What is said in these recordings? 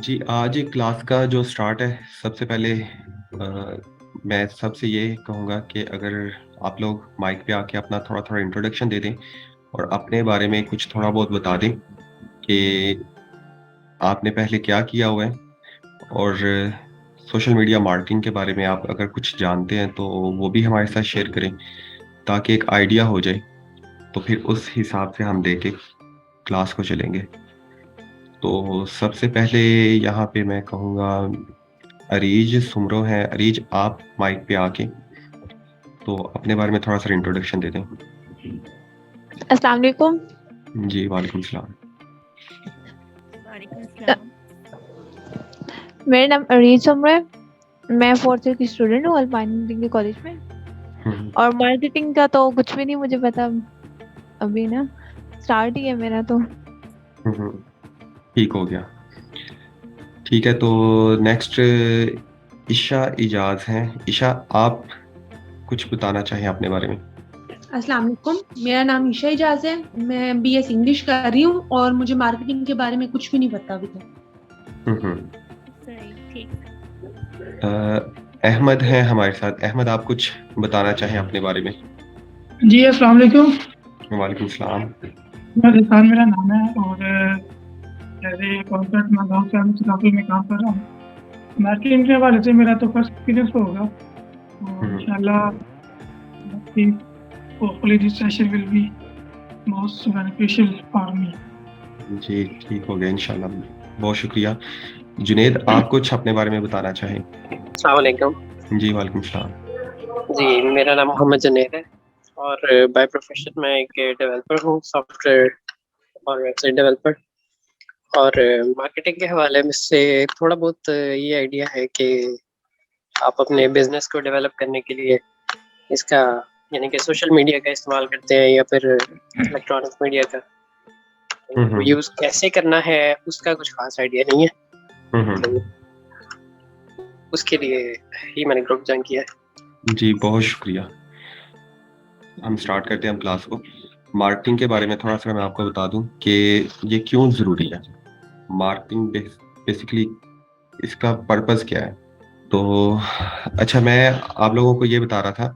जी, आज क्लास का जो स्टार्ट है, सबसे पहले मैं सबसे ये कहूँगा कि अगर आप लोग माइक पे आके अपना थोड़ा-थोड़ा इंट्रोडक्शन दे दें और अपने बारे में कुछ थोड़ा बहुत बता दें कि आपने पहले क्या किया हुआ है और सोशल मीडिया मार्केटिंग के बारे में आप अगर कुछ जानते हैं, तो वो भी हमारे साथ शेयर करें, ताकि एक आइडिया हो जाए, तो फिर उस हिसाब से हम देके क्लास को चलेंगे। तो सबसे पहले यहाँ पे मैं कहूँगा अरीज सुमरो है। अरीज, आप माइक पे आके तो अपने बारे में थोड़ा-सा इंट्रोडक्शन दे दें। अस्सलाम वालेकुम। जी, वालेकुम सलाम। वालेकुम अ, अस्सलाम। मेरा नाम अरीज उम्र है। मैं फोर्थ ईयर की स्टूडेंट हूँ अल्पाइन डिग्री कॉलेज में। हुँ, और मार्केटिंग का तो कुछ भी नहीं मुझे पता। अभी ना स्टार्ट ही है मेरा तो। हुँ, हुँ, ठीक हो गया। ठीक है, तो नेक्स्ट ईशा इजाज़ हैं। ईशा, आप कुछ बताना चाहें अपने बारे में? अस्सलाम वालेकुम। मेरा नाम ईशा इजाज है। मैं बीएस इंग्लिश कर रही हूँ और मुझे मार्केटिंग के बारे में कुछ भी नहीं पता अभी तक। हुँ, हुँ। सही, ठीक। अहमद हैं हमारे साथ। अहमद, आप कुछ बताना चाहें अपने बारे में? जी अस्सलाम वालेकुम। वालेकुम सलाम। रिजवान मेरा नाम है और एज ए कॉन्ट्रैक्ट मैं गाँव से मुस्तफिल में काम कर रहा हूँ। मार्केटिंग के हवाले से मेरा तो फर्स्ट एक्सपीरियंस होगा और हुँ, इंशाल्लाह hopefully this session will be most beneficial for me. जी, ठीक हो गया इंशाल्लाह। बहुत शुक्रिया। जुनैद, आप कुछ अपने बारे में बताना चाहें? अस्सलाम वालेकुम। जी, वालेकुम सलाम। जी, मेरा नाम मोहम्मद जुनैद है और बाय प्रोफेशन मैं एक डेवलपर हूँ, सॉफ्टवेयर और वेबसाइट डेवलपर। और मार्केटिंग के हवाले में से थोड़ा बहुत ये आइडिया है कि आप अपने बिजनेस को डेवलप करने के लिए इसका यानी कि सोशल मीडिया का इस्तेमाल करते हैं या फिर इलेक्ट्रॉनिक मीडिया का हुँ, तो हुँ। यूज़ कैसे करना है उसका कुछ खास आइडिया नहीं है। हुँ, हुँ। तो उसके लिए ही मैंने ग्रुप ज्वाइन किया है। जी, बहुत शुक्रिया। हम स्टार्ट करते हैं हम क्लास को। मार्केटिंग के बारे में थोड़ा-सा मैं आपको बता दूँ कि ये क्यों ज़रूरी है। मार्केटिंग बेसिकली इसका पर्पज़ क्या है? तो अच्छा, मैं आप लोगों को ये बता रहा था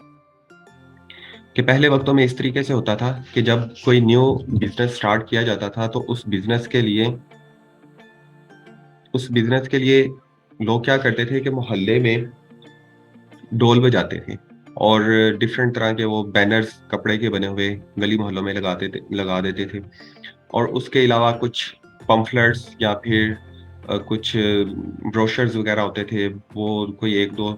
कि पहले वक़्तों में इस तरीके से होता था कि जब कोई न्यू बिज़नेस स्टार्ट किया जाता था, तो उस बिज़नेस के लिए लोग क्या करते थे कि मोहल्ले में ढोल बजाते थे और डिफरेंट तरह के वो बैनर्स कपड़े के बने हुए गली मोहल्लों में लगा देते थे। और उसके अलावा कुछ पम्फलेट्स या फिर कुछ ब्रोशर्स वगैरह होते थे, वो कोई 1-2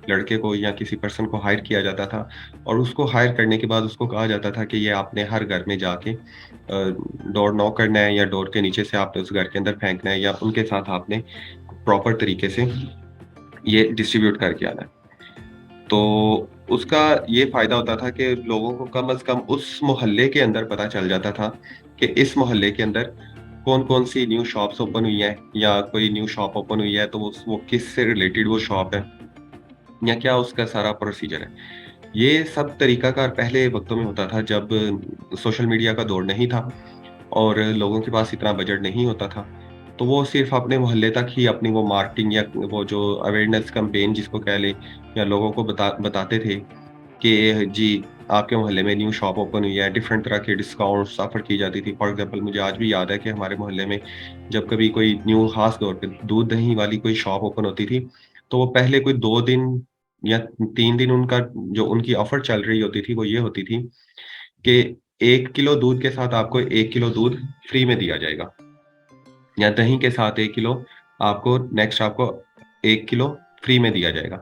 लड़के को या किसी पर्सन को हायर किया जाता था और उसको हायर करने के बाद उसको कहा जाता था कि ये आपने हर घर में जाके डोर नॉक करना है या डोर के नीचे से आपने उस घर के अंदर फेंकना है या उनके साथ आपने प्रॉपर तरीके से ये डिस्ट्रीब्यूट करके आना है। तो उसका ये फ़ायदा होता था कि लोगों को कम से कम उस मोहल्ले के अंदर पता चल जाता था कि इस मोहल्ले के अंदर कौन-कौन सी न्यू शॉप्स ओपन हुई हैं या कोई न्यू शॉप ओपन हुई है, तो वो किससे रिलेटेड वो शॉप है या क्या उसका सारा प्रोसीजर है। ये सब तरीकाकार पहले वक़्तों में होता था जब सोशल मीडिया का दौर नहीं था और लोगों के पास इतना बजट नहीं होता था। तो वो सिर्फ़ अपने मोहल्ले तक ही अपनी वो मार्केटिंग या वो जो अवेयरनेस कैम्पेन जिसको कह लें या लोगों को बताते थे कि जी, आपके मोहल्ले में न्यू शॉप ओपन हुई है, डिफरेंट तरह के डिस्काउंट्स ऑफ़र की जाती थी। फॉर एग्ज़ाम्पल मुझे आज भी याद है कि हमारे मोहल्ले में जब कभी कोई न्यू ख़ास तौर पे दूध-दही वाली कोई शॉप ओपन होती थी, तो वो पहले कोई 2 दिन या 3 दिन उनका जो उनकी ऑफ़र चल रही होती थी, वो ये होती थी कि 1 किलो दूध के साथ आपको 1 किलो दूध फ्री में दिया जाएगा या दही के साथ 1 किलो आपको 1 किलो फ्री में दिया जाएगा।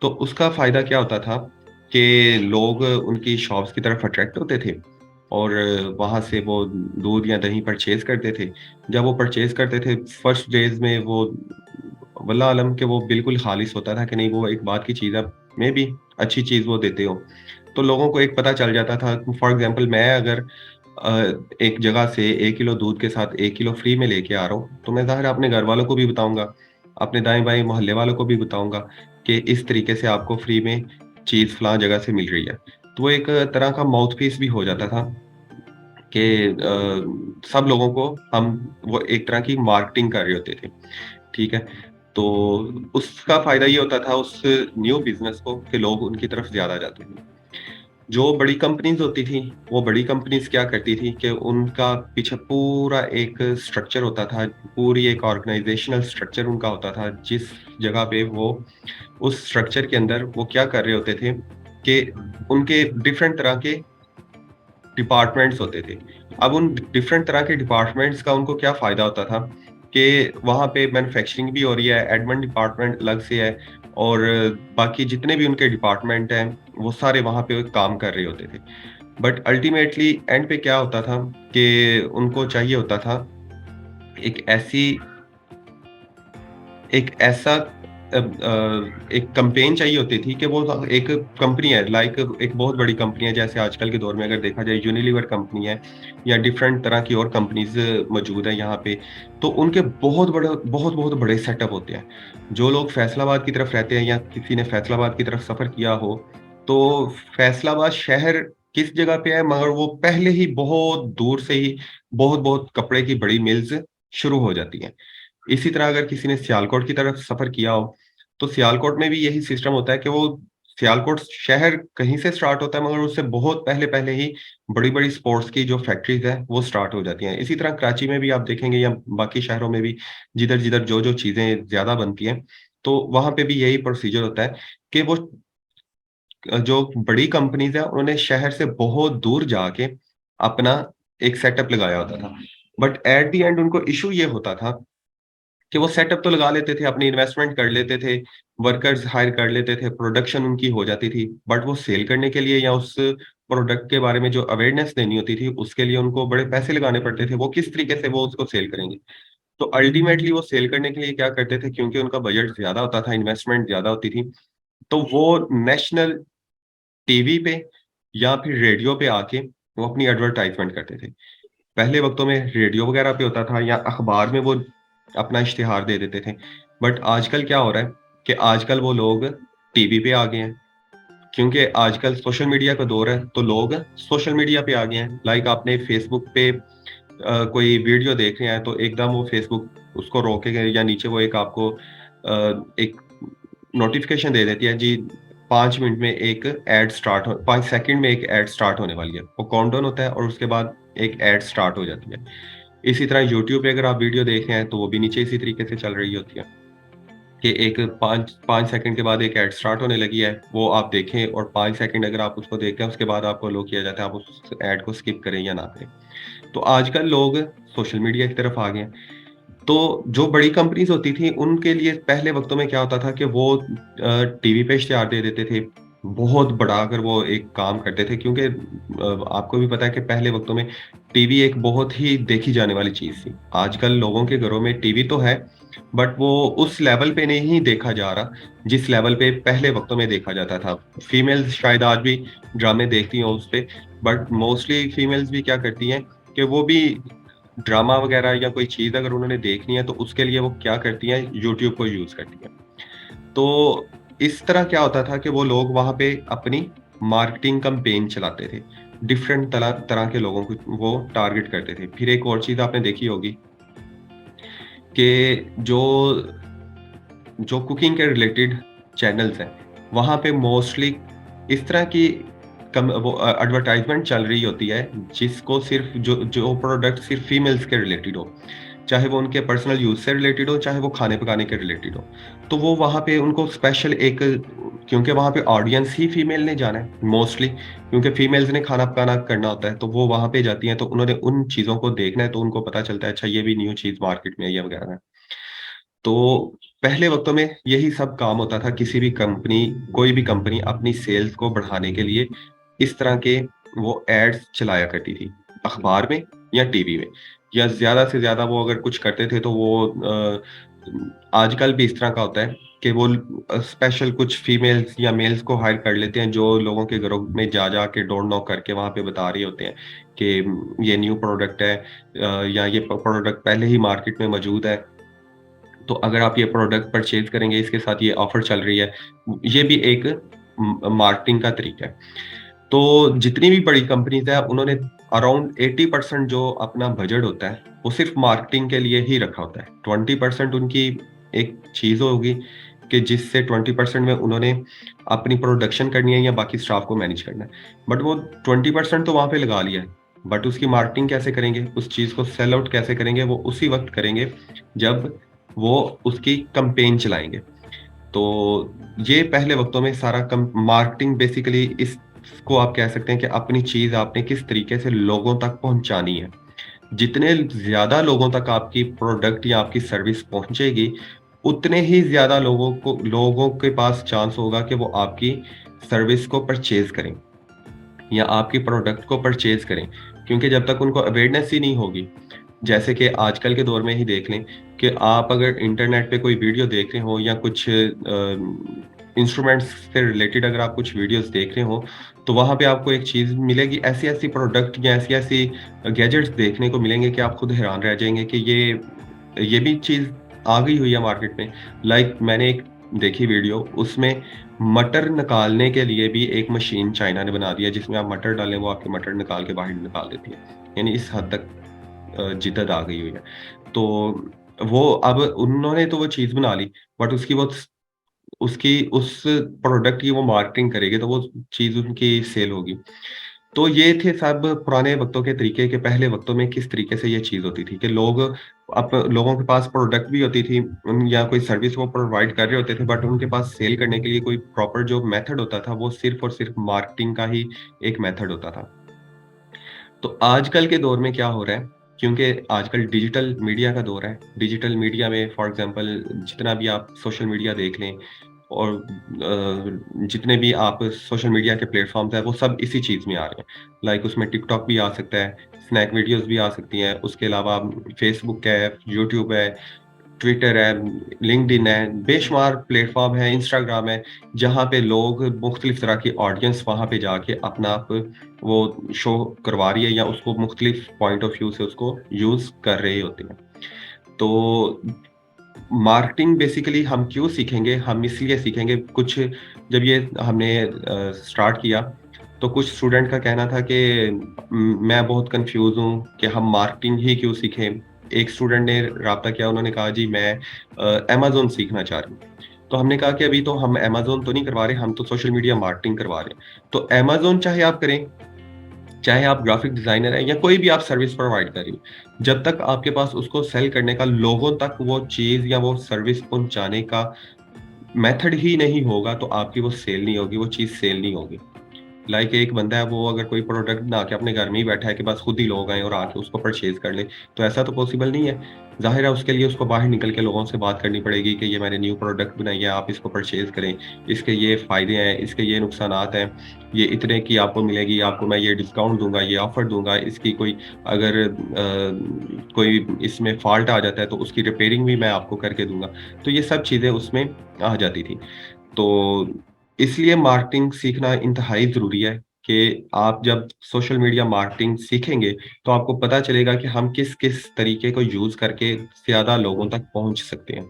तो उसका फ़ायदा क्या होता था कि लोग उनकी शॉप्स की तरफ अट्रैक्ट होते थे और वहाँ से वो दूध या दही परचेज़ करते थे। जब वो परचेज़ करते थे फर्स्ट डेज़ में वो वल्लाह अलम कि वो बिल्कुल खालिस होता था कि नहीं, वो एक बात की चीज़ है, मेबी अच्छी चीज़ वो देते हो। तो लोगों को एक पता चल जाता था। फॉर एग्ज़ाम्पल मैं अगर एक जगह से 1 किलो दूध के साथ 1 किलो फ्री में लेके आ रहा हूँ, तो मैं ज़ाहिर है अपने घरवालों को भी बताऊँगा, अपने दाएँ-बाएँ मोहल्ले वालों को भी बताऊँगा कि इस तरीके से आपको फ्री में चीज़ फलाँ जगह से मिल रही है। तो वो एक तरह का माउथपीस भी हो जाता था कि सब लोगों को हम वो एक तरह की मार्केटिंग कर रहे होते थे। ठीक है? तो उसका फ़ायदा ये होता था उस न्यू बिज़नेस को कि लोग उनकी तरफ ज़्यादा जाते थे। जो बड़ी कंपनीज़ होती थी, वो बड़ी कंपनीज़ क्या करती थी कि उनका पीछे पूरा एक स्ट्रक्चर होता था, पूरी एक ऑर्गेनाइज़ेशनल स्ट्रक्चर उनका होता था, जिस जगह पे वो उस स्ट्रक्चर के अंदर वो क्या कर रहे होते थे कि उनके डिफरेंट तरह के डिपार्टमेंट्स होते थे। अब उन डिफरेंट तरह के डिपार्टमेंट्स का उनको क्या फ़ायदा होता था कि वहाँ पे मैन्युफैक्चरिंग भी हो रही है, एडमिन डिपार्टमेंट अलग से है और बाकी जितने भी उनके डिपार्टमेंट हैं, वो सारे वहाँ पे काम कर रहे होते थे। बट अल्टीमेटली एंड पे क्या होता था कि उनको चाहिए होता था एक ऐसी एक ऐसा एक कैम्पेन चाहिए होती थी कि वो एक कंपनी है लाइक एक बहुत बड़ी कंपनी है जैसे आजकल के दौर में अगर देखा जाए यूनिलीवर कंपनी है या डिफरेंट तरह की और कंपनीज मौजूद है यहाँ पे तो उनके बहुत बड़े सेटअप होते हैं जो लोग फैसलाबाद की तरफ रहते हैं या किसी ने फैसलाबाद की तरफ सफर किया हो तो फैसलाबाद शहर किस जगह पे है मगर वो पहले ही बहुत दूर से ही बहुत कपड़े की बड़ी मिल्स शुरू हो जाती हैं इसी तरह अगर किसी ने सियालकोट की तरफ सफर किया हो, तो सियालकोट में भी यही सिस्टम होता है कि वो सियालकोट शहर कहीं से स्टार्ट होता है मगर उससे बहुत पहले ही बड़ी-बड़ी स्पोर्ट्स की जो फैक्ट्रीज़ हैं, वो स्टार्ट हो जाती हैं। इसी तरह कराची में भी आप देखेंगे या बाकी शहरों में भी जिधर-जिधर जो-जो चीज़ें ज़्यादा बनती हैं, तो वहाँ पे भी यही प्रोसीजर होता है कि वो जो बड़ी कंपनीज़ हैं, उन्होंने शहर से बहुत दूर जाके अपना एक सेटअप लगाया होता था। बट एट द एंड उनको इश्यू ये होता था कि वो सेटअप तो लगा लेते थे, अपनी इन्वेस्टमेंट कर लेते थे, वर्कर्स हायर कर लेते थे, प्रोडक्शन उनकी हो जाती थी, बट वो सेल करने के लिए या उस प्रोडक्ट के बारे में जो अवेयरनेस देनी होती थी, उसके लिए उनको बड़े पैसे लगाने पड़ते थे। वो किस तरीके से वो उसको सेल करेंगे? तो अल्टीमेटली वो सेल करने के लिए क्या करते थे क्योंकि उनका बजट ज़्यादा होता था, इन्वेस्टमेंट ज़्यादा होती थी, तो वो नेशनल टीवी पे या फिर रेडियो पे आके वो अपनी एडवर्टाइज़मेंट करते थे। पहले वक़्तों में रेडियो वग़ैरह पे होता था या अख़बार में वो अपना इश्तिहार दे देते थे। बट आजकल क्या हो रहा है कि आजकल वो लोग टीवी पे आ गए हैं, क्योंकि आजकल सोशल मीडिया का दौर है, तो लोग सोशल मीडिया पे आ गए हैं। लाइक आपने फ़ेसबुक पे कोई वीडियो देख रहे हैं, तो एकदम वो फ़ेसबुक उसको रोकेगा या नीचे वो एक आपको एक नोटिफ़िकेशन दे देती है, जी 5 मिनट में एक ऐड स्टार्ट हो 5 सेकंड में एक ऐड स्टार्ट होने वाली है। वो काउंटडाउन होता है और उसके बाद एक ऐड स्टार्ट हो जाती है। इसी तरह यूट्यूब पे अगर आप वीडियो देख रहे हैं, तो वो भी नीचे इसी तरीके से चल रही होती है कि एक 5 सेकंड के बाद एक ऐड स्टार्ट होने लगी है, वो आप देखें और 5 सेकंड अगर आप उसको देखते हैं, उसके बाद आपको अलो किया जाता है, आप उस ऐड को स्किप करें या ना करें। तो आजकल लोग सोशल मीडिया की तरफ आ गए हैं। तो जो बड़ी कंपनीज़ होती थी, उनके लिए पहले वक़्तों में क्या होता था कि वो टीवी पे इश्तिहार दे देते थे। बहुत बड़ा अगर वो एक काम करते थे क्योंकि आपको भी पता है कि पहले वक़्तों में टीवी एक बहुत ही देखी जाने वाली चीज़ थी। आजकल लोगों के घरों में टीवी तो है, बट वो उस लेवल पे नहीं देखा जा रहा, जिस लेवल पे पहले वक़्तों में देखा जाता था। फीमेल्स शायद आज भी ड्रामे देखती हों उस पे, बट मोस्टली फीमेल्स भी क्या करती हैं कि वो भी ड्रामा वगैरह या कोई चीज़ अगर उन्होंने देखनी है तो उसके लिए वो क्या करती हैं यूट्यूब को यूज़ करती हैं। तो इस तरह क्या होता था कि वो लोग वहाँ पे अपनी मार्केटिंग कैम्पेन चलाते थे। डिफरेंट तरह तरह के लोगों को वो टारगेट करते थे। फिर एक और चीज़ आपने देखी होगी कि जो कुकिंग के रिलेटेड चैनल्स हैं, वहाँ पे मोस्टली इस तरह की एडवर्टाइज़मेंट चल रही होती है, जिसको सिर्फ़ जो जो प्रोडक्ट सिर्फ़ फीमेल्स के रिलेटेड हो। चाहे वो उनके पर्सनल यूज़ से रिलेटेड हो, चाहे वो खाने पकाने के रिलेटेड हो। तो वो वहाँ पे उनको स्पेशल एक क्योंकि वहाँ पे ऑडियंस ही फीमेल ने जाना है मोस्टली क्योंकि फीमेल्स ने खाना पकाना करना होता है, तो वो वहाँ पे जाती हैं, तो उन्होंने उन चीज़ों को देखना है, तो उनको पता चलता है, अच्छा ये भी न्यू चीज़ मार्केट में आई है वगैरह। तो पहले वक़्तों में यही सब काम होता था, कोई भी कंपनी अपनी सेल्स को बढ़ाने के लिए इस तरह के वो एड्स चलाया करती थी, अखबार में या टीवी में या ज़्यादा से ज़्यादा वो अगर कुछ करते थे तो वो आजकल भी इस तरह का होता है कि वो स्पेशल कुछ फीमेल्स या मेल्स को हायर कर लेते हैं, जो लोगों के घरों में जा के डोर नॉक करके वहाँ पे बता रहे होते हैं कि ये न्यू प्रोडक्ट है या ये प्रोडक्ट पहले ही मार्केट में मौजूद है। तो अगर आप ये प्रोडक्ट परचेज़ करेंगे, इसके साथ ये ऑफ़र चल रही है। ये भी एक मार्केटिंग का तरीका है। तो जितनी भी बड़ी कंपनीज़ हैं, उन्होंने अराउंड 80% जो अपना बजट होता है, वो सिर्फ़ मार्केटिंग के लिए ही रखा होता है। 20% उनकी एक चीज़ होगी कि जिससे 20% में उन्होंने अपनी प्रोडक्शन करनी है या बाकी स्टाफ को मैनेज करना है। बट वो 20% तो वहाँ पे लगा लिया है, बट उसकी मार्केटिंग कैसे करेंगे, उस चीज़ को सेल आउट कैसे करेंगे, वो उसी वक़्त करेंगे जब वो उसकी कैंपेन चलाएँगे। तो ये पहले वक़्तों में सारा कम मार्केटिंग बेसिकली इसको आप कह सकते हैं कि अपनी चीज़ आपने किस तरीके से लोगों तक पहुँचानी है। जितने ज़्यादा लोगों तक आपकी प्रोडक्ट या आपकी सर्विस पहुँचेगी, उतने ही ज़्यादा लोगों के पास चांस होगा कि वो आपकी सर्विस को परचेज़ करें या आपकी प्रोडक्ट को परचेज़ करें। क्योंकि जब तक उनको अवेयरनेस ही नहीं होगी, जैसे कि आजकल के दौर में ही देख लें कि आप अगर इंटरनेट पे कोई वीडियो देख रहे हो या कुछ इंस्ट्रूमेंट्स से रिलेटेड अगर आप कुछ वीडियोस देख रहे हो, तो वहाँ पे आपको एक चीज़ मिलेगी, ऐसी-ऐसी प्रोडक्ट या ऐसी-ऐसी गैजेट्स देखने को मिलेंगे कि आप खुद हैरान रह जाएँगे कि ये भी चीज़ आ गई हुई है मार्केट में। लाइक मैंने एक देखी वीडियो, उसमें मटर निकालने के लिए भी एक मशीन चाइना ने बना दी है, जिसमें आप मटर डालें, वो आपके मटर निकाल के बाहर निकाल देती है। यानी इस हद तक जिद्दत आ गई हुई है। तो वो अब उन्होंने तो वो चीज़ बना ली, बट उसकी उस प्रोडक्ट की वो मार्केटिंग करेंगे तो वो चीज़ उनकी सेल होगी। तो ये थे सब पुराने वक़्तों के तरीके कि पहले वक़्तों में किस तरीके से ये चीज़ होती थी कि लोगों के पास प्रोडक्ट भी होती थी या कोई सर्विस वो प्रोवाइड कर रहे होते थे, बट उनके पास सेल करने के लिए कोई प्रॉपर जो मेथड होता था, वो सिर्फ़ और सिर्फ़ मार्केटिंग का ही एक मेथड होता था। तो आजकल के दौर में क्या हो रहा है, क्योंकि आजकल डिजिटल मीडिया का दौर है। डिजिटल मीडिया में फॉर एग्ज़ाम्पल जितना भी आप सोशल मीडिया देख लें और जितने भी आप सोशल मीडिया के प्लेटफ़ॉर्म्स हैं, वो सब इसी चीज़ में आ रहे हैं। लाइक उसमें टिकटॉक भी आ सकता है, स्नैक वीडियोज़ भी आ सकती हैं, उसके अलावा फेसबुक है, यूट्यूब है, ट्विटर है, लिंक्डइन है, बेशुमार प्लेटफ़ॉर्म है, इंस्टाग्राम है, जहाँ पे लोग मुख्तलिफ़ तरह की ऑडियंस वहाँ पे जाके अपना आप वो शो करवा रही है या उसको मुख्तलिफ़ पॉइंट ऑफ व्यू से उसको यूज़ कर रहे होते हैं। तो मार्केटिंग बेसिकली हम क्यों सीखेंगे? हम इसलिए सीखेंगे कुछ जब ये हमने स्टार्ट किया, तो कुछ स्टूडेंट का कहना था कि मैं बहुत कन्फ्यूज़ हूँ कि हम मार्केटिंग ही क्यों सीखें? एक स्टूडेंट ने राब्ता किया, उन्होंने कहा जी मैं अमेज़न सीखना चाह रही हूँ। तो हमने कहा कि अभी तो हम अमेज़न तो नहीं करवा रहे, हम तो सोशल मीडिया मार्केटिंग करवा रहे हैं। तो अमेज़न चाहे आप करें, चाहे आप ग्राफिक डिज़ाइनर हैं या कोई भी आप सर्विस प्रोवाइड कर रही हो, जब तक आपके पास उसको सेल करने का, लोगों तक वो चीज़ या वो सर्विस पहुँचाने का मेथड ही नहीं होगा, तो आपकी वो सेल नहीं होगी, वो चीज़ सेल नहीं होगी। लाइक एक बंदा है, वो अगर कोई प्रोडक्ट बना के अपने घर में ही बैठा है कि बस खुद ही लोग आएँ और आके उसको परचेज़ कर लें, तो ऐसा तो पॉसिबल नहीं है। ज़ाहिर है उसके लिए उसको बाहर निकल के लोगों से बात करनी पड़ेगी कि ये मैंने न्यू प्रोडक्ट बनाई है, आप इसको परचेज़ करें, इसके ये फ़ायदे हैं, इसके ये नुकसानात हैं, ये इतने की आपको मिलेगी, आपको मैं ये डिस्काउंट दूँगा, ये ऑफ़र दूँगा, इसकी कोई अगर कोई इसमें फ़ॉल्ट आ जाता है तो उसकी रिपेयरिंग भी मैं आपको करके दूँगा। तो ये सब चीज़ें उसमें आ जाती थी। तो इसलिए मार्केटिंग सीखना इंतहाई ज़रूरी है कि आप जब सोशल मीडिया मार्केटिंग सीखेंगे, तो आपको पता चलेगा कि हम किस-किस तरीके को यूज़ करके ज़्यादा लोगों तक पहुँच सकते हैं।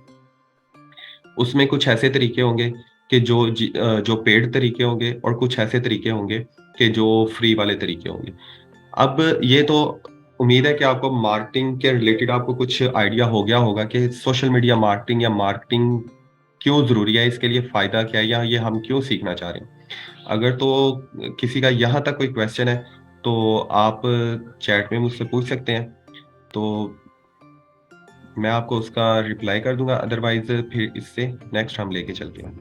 उसमें कुछ ऐसे तरीके होंगे कि जो पेड तरीके होंगे और कुछ ऐसे तरीके होंगे कि जो फ्री वाले तरीके होंगे। अब ये तो उम्मीद है कि आपको मार्केटिंग के रिलेटेड आपको कुछ आइडिया हो गया होगा कि सोशल मीडिया मार्केटिंग या मार्केटिंग क्यों ज़रूरी है, इसके लिए फ़ायदा क्या है या ये हम क्यों सीखना चाह रहे हैं? अगर तो किसी का यहाँ तक कोई क्वेश्चन है, तो आप चैट में मुझसे पूछ सकते हैं, तो मैं आपको उसका रिप्लाई कर दूँगा, अदरवाइज़ फिर इससे नेक्स्ट हम लेके चलते हैं।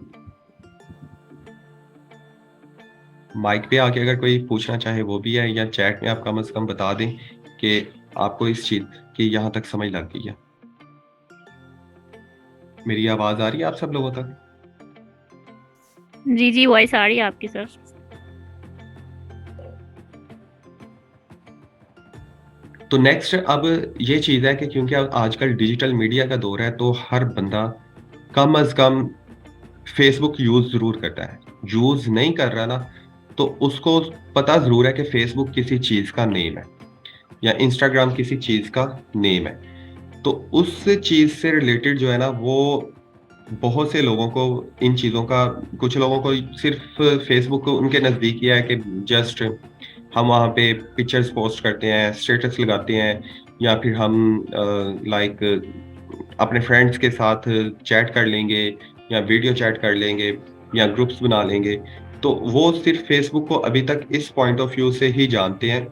माइक पे आके अगर कोई पूछना चाहे वो भी है, या चैट में आप कम से कम बता दें कि आपको इस चीज़ की यहाँ तक समझ लग गई है। मेरी आवाज़ आ रही है आप सब लोगों तक? जी, जी, वॉइस आ रही है आपकी सर। तो नेक्स्ट अब ये चीज़ है कि क्योंकि अब आजकल डिजिटल मीडिया का दौर है, तो हर बंदा कम से कम फ़ेसबुक यूज़ ज़रूर करता है। यूज़ नहीं कर रहा ना, तो उसको पता ज़रूर है कि फ़ेसबुक किसी चीज़ का नेम है या इंस्टाग्राम किसी चीज़ का नेम है। तो उस चीज़ से रिलेटेड जो है ना, वो बहुत से लोगों को इन चीज़ों का, कुछ लोगों को सिर्फ़ फ़ेसबुक उनके नज़दीक ही है कि जस्ट हम वहाँ पे पिक्चर्स पोस्ट करते हैं, स्टेटस लगाते हैं, या फिर हम लाइक अपने फ्रेंड्स के साथ चैट कर लेंगे या वीडियो चैट कर लेंगे या ग्रुप्स बना लेंगे। तो वो सिर्फ फेसबुक को अभी तक इस पॉइंट ऑफ व्यू से ही जानते हैं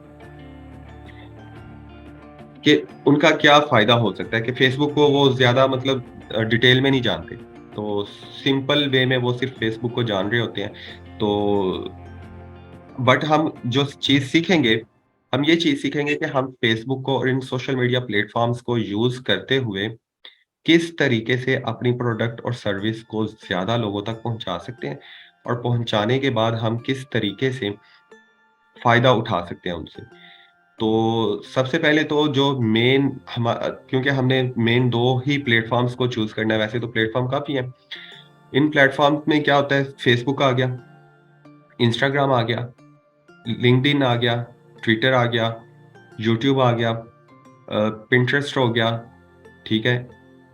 कि उनका क्या फ़ायदा हो सकता है, कि फेसबुक को वो ज़्यादा मतलब डिटेल में नहीं जानते। तो सिंपल वे में वो सिर्फ फेसबुक को जान रहे होते हैं। तो बट हम जो चीज़ सीखेंगे, हम ये चीज़ सीखेंगे कि हम फेसबुक को और इन सोशल मीडिया प्लेटफ़ॉर्म्स को यूज़ करते हुए किस तरीके से अपनी प्रोडक्ट और सर्विस को ज़्यादा लोगों तक पहुँचा सकते हैं और पहुँचाने के बाद हम किस तरीके से फ़ायदा उठा सकते हैं उनसे। तो सबसे पहले तो जो क्योंकि हमने मेन 2 ही प्लेटफ़ॉर्म्स को चूज़ करना है, वैसे तो प्लेटफ़ॉर्म काफ़ी हैं। इन प्लेटफ़ॉर्म्स में क्या होता है, फेसबुक आ गया, इंस्टाग्राम आ गया, लिंक्डइन आ गया, ट्विटर आ गया, यूट्यूब आ गया, पिंटरेस्ट हो गया, ठीक है?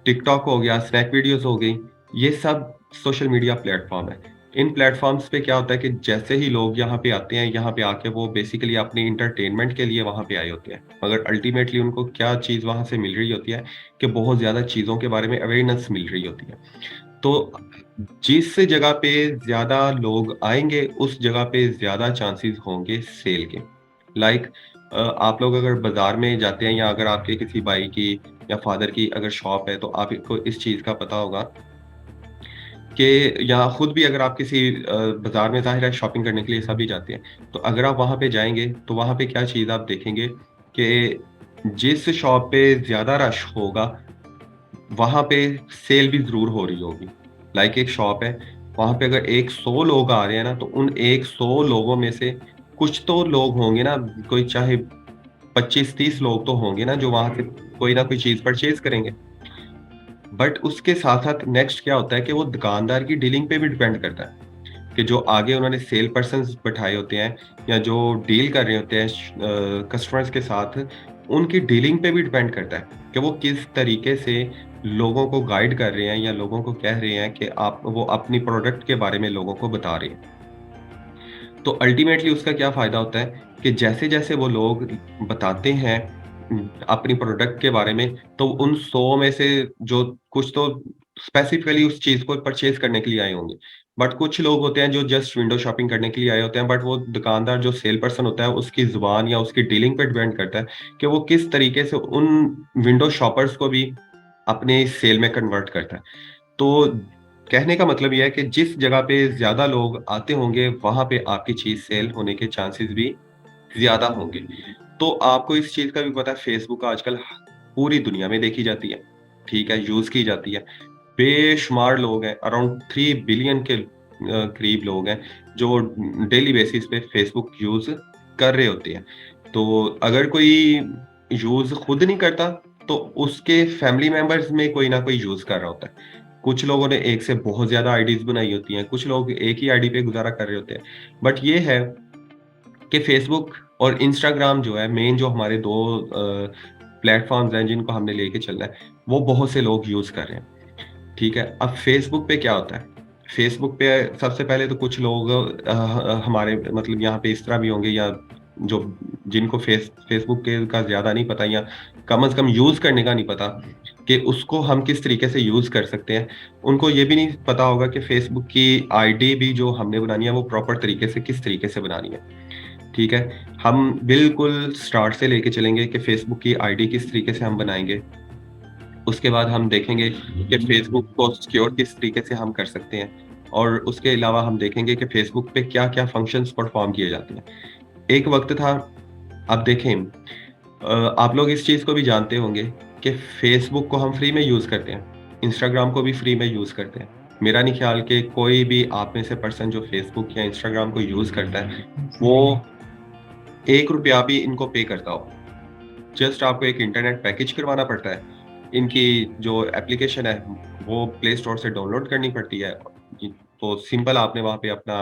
टिकटॉक हो गया, स्नैक वीडियोज़ हो गई, ये सब सोशल मीडिया प्लेटफ़ॉर्म है। इन प्लेटफ़ॉर्म्स पे क्या होता है कि जैसे ही लोग यहाँ पे आते हैं, यहाँ पे आके वो बेसिकली अपनी एंटरटेनमेंट के लिए वहाँ पे आए होते हैं। मगर अल्टीमेटली उनको क्या चीज़ वहाँ से मिल रही होती है कि बहुत ज़्यादा चीज़ों के बारे में अवेयरनेस मिल रही होती है। तो जिस जगह पे ज़्यादा लोग आएँगे, उस जगह पे ज़्यादा चांसेस होंगे सेल के। लाइक आप लोग अगर बाज़ार में जाते हैं या अगर आपके किसी भाई की या फादर की अगर शॉप है, तो आपको इस चीज़ का पता होगा कि या खुद भी अगर आप किसी बाज़ार में ज़ाहिर है शॉपिंग करने के लिए सभी जाते हैं। तो अगर आप वहाँ पे जाएँगे, तो वहाँ पे क्या चीज़ आप देखेंगे कि जिस शॉप पे ज़्यादा रश होगा, वहाँ पे सेल भी ज़रूर हो रही होगी। लाइक एक शॉप है, वहाँ पे अगर 100 लोग आ रहे हैं ना, तो उन 100 लोगों में से कुछ तो लोग होंगे ना, कोई चाहे 25-30 लोग तो होंगे ना, जो वहाँ से कोई ना कोई चीज़ परचेज़ करेंगे। बट उसके साथ-साथ नेक्स्ट क्या होता है कि वो दुकानदार की डीलिंग पे भी डिपेंड करता है, कि जो आगे उन्होंने सेल पर्सन्स बैठाए होते हैं या जो डील कर रहे होते हैं कस्टमर्स के साथ, उनकी डीलिंग पे भी डिपेंड करता है कि वो किस तरीके से लोगों को गाइड कर रहे हैं या लोगों को कह रहे हैं कि आप वो अपनी प्रोडक्ट के बारे में लोगों को बता रहे हैं। तो अल्टीमेटली उसका क्या फ़ायदा होता है कि जैसे-जैसे वो लोग बताते हैं अपनी प्रोडक्ट के बारे में, तो उन 100 में से जो कुछ तो स्पेसिफिकली उस चीज़ को परचेज़ करने के लिए आए होंगे। बट कुछ लोग होते हैं जो जस्ट विंडो शॉपिंग करने के लिए आए होते हैं, बट वो दुकानदार जो सेल पर्सन होता है, उसकी ज़ुबान या उसकी डीलिंग पे डिपेंड करता है कि वो किस तरीके से उन विंडो शॉपर्स को भी अपने सेल में कन्वर्ट करता है। तो कहने का मतलब ये है कि जिस जगह पे ज़्यादा लोग आते होंगे, वहाँ पे आपकी चीज़ सेल होने के चांसेस भी ज़्यादा होंगे। तो आपको इस चीज़ का भी पता है, फेसबुक आजकल पूरी दुनिया में देखी जाती है, ठीक है? यूज़ की जाती है। बेशुमार लोग हैं, अराउंड 3 बिलियन के करीब लोग हैं, जो डेली बेसिस पे फेसबुक यूज़ कर रहे होते हैं। तो अगर कोई यूज़ खुद नहीं करता, तो उसके फैमिली मेंबर्स में कोई ना कोई यूज़ कर रहा होता है। कुछ लोगों ने एक से बहुत ज़्यादा आईडीज़ बनाई होती हैं, कुछ लोग एक ही आईडी पे गुज़ारा कर रहे होते हैं। बट ये है कि फेसबुक और इंस्टाग्राम जो है, मेन जो हमारे 2 प्लेटफ़ॉर्म्स हैं जिनको हमने लेके चलना है, वो बहुत से लोग यूज़ कर रहे हैं। ठीक है? अब फ़ेसबुक पे क्या होता है? फ़ेसबुक पे सबसे पहले तो कुछ लोग हमारे मतलब यहाँ पे इस तरह भी होंगे या जो जिनको फ़ेसबुक के का ज़्यादा नहीं पता या कम से कम यूज़ करने का नहीं पता कि उसको हम किस तरीके से यूज़ कर सकते हैं। उनको ये भी नहीं पता होगा कि फ़ेसबुक की आईडी भी जो हमने बनानी है, वो प्रॉपर तरीके से किस तरीके से बनानी है। ठीक है? हम बिल्कुल स्टार्ट से लेके चलेंगे कि फ़ेसबुक की आईडी किस तरीके से हम बनाएँगे। उसके बाद हम देखेंगे कि फ़ेसबुक को सिक्योर किस तरीके से हम कर सकते हैं और उसके अलावा हम देखेंगे कि फ़ेसबुक पे क्या-क्या फ़ंक्शंस परफ़ॉर्म किए जाते हैं। एक वक़्त था, अब देखें आप लोग इस चीज़ को भी जानते होंगे कि फ़ेसबुक को हम फ्री में यूज़ करते हैं, इंस्टाग्राम को भी फ्री में यूज़ करते हैं। मेरा नहीं ख़्याल कि कोई भी आप में से पर्सन जो फ़ेसबुक या इंस्टाग्राम को यूज़ करता है, वो ₹1 भी इनको पे करता हो। जस्ट आपको एक इंटरनेट पैकेज करवाना पड़ता है। इनकी जो एप्लीकेशन है, वो प्ले स्टोर से डाउनलोड करनी पड़ती है। तो सिंपल आपने वहाँ पे अपना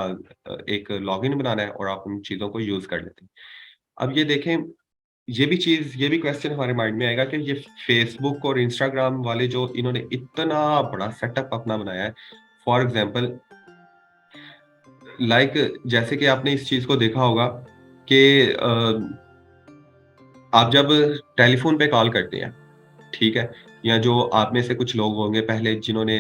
एक लॉगिन बनाना है और आप उन चीज़ों को यूज़ कर लेते हैं। अब ये देखें, ये भी क्वेश्चन हमारे माइंड में आएगा कि ये फेसबुक और इंस्टाग्राम वाले जो इन्होंने इतना बड़ा सेटअप अपना बनाया है, फॉर एग्ज़ाम्पल लाइक जैसे कि आपने इस चीज़ को देखा होगा कि आप जब टेलीफ़ोन पे कॉल करते हैं, ठीक है? या जो आप में से कुछ लोग होंगे पहले जिन्होंने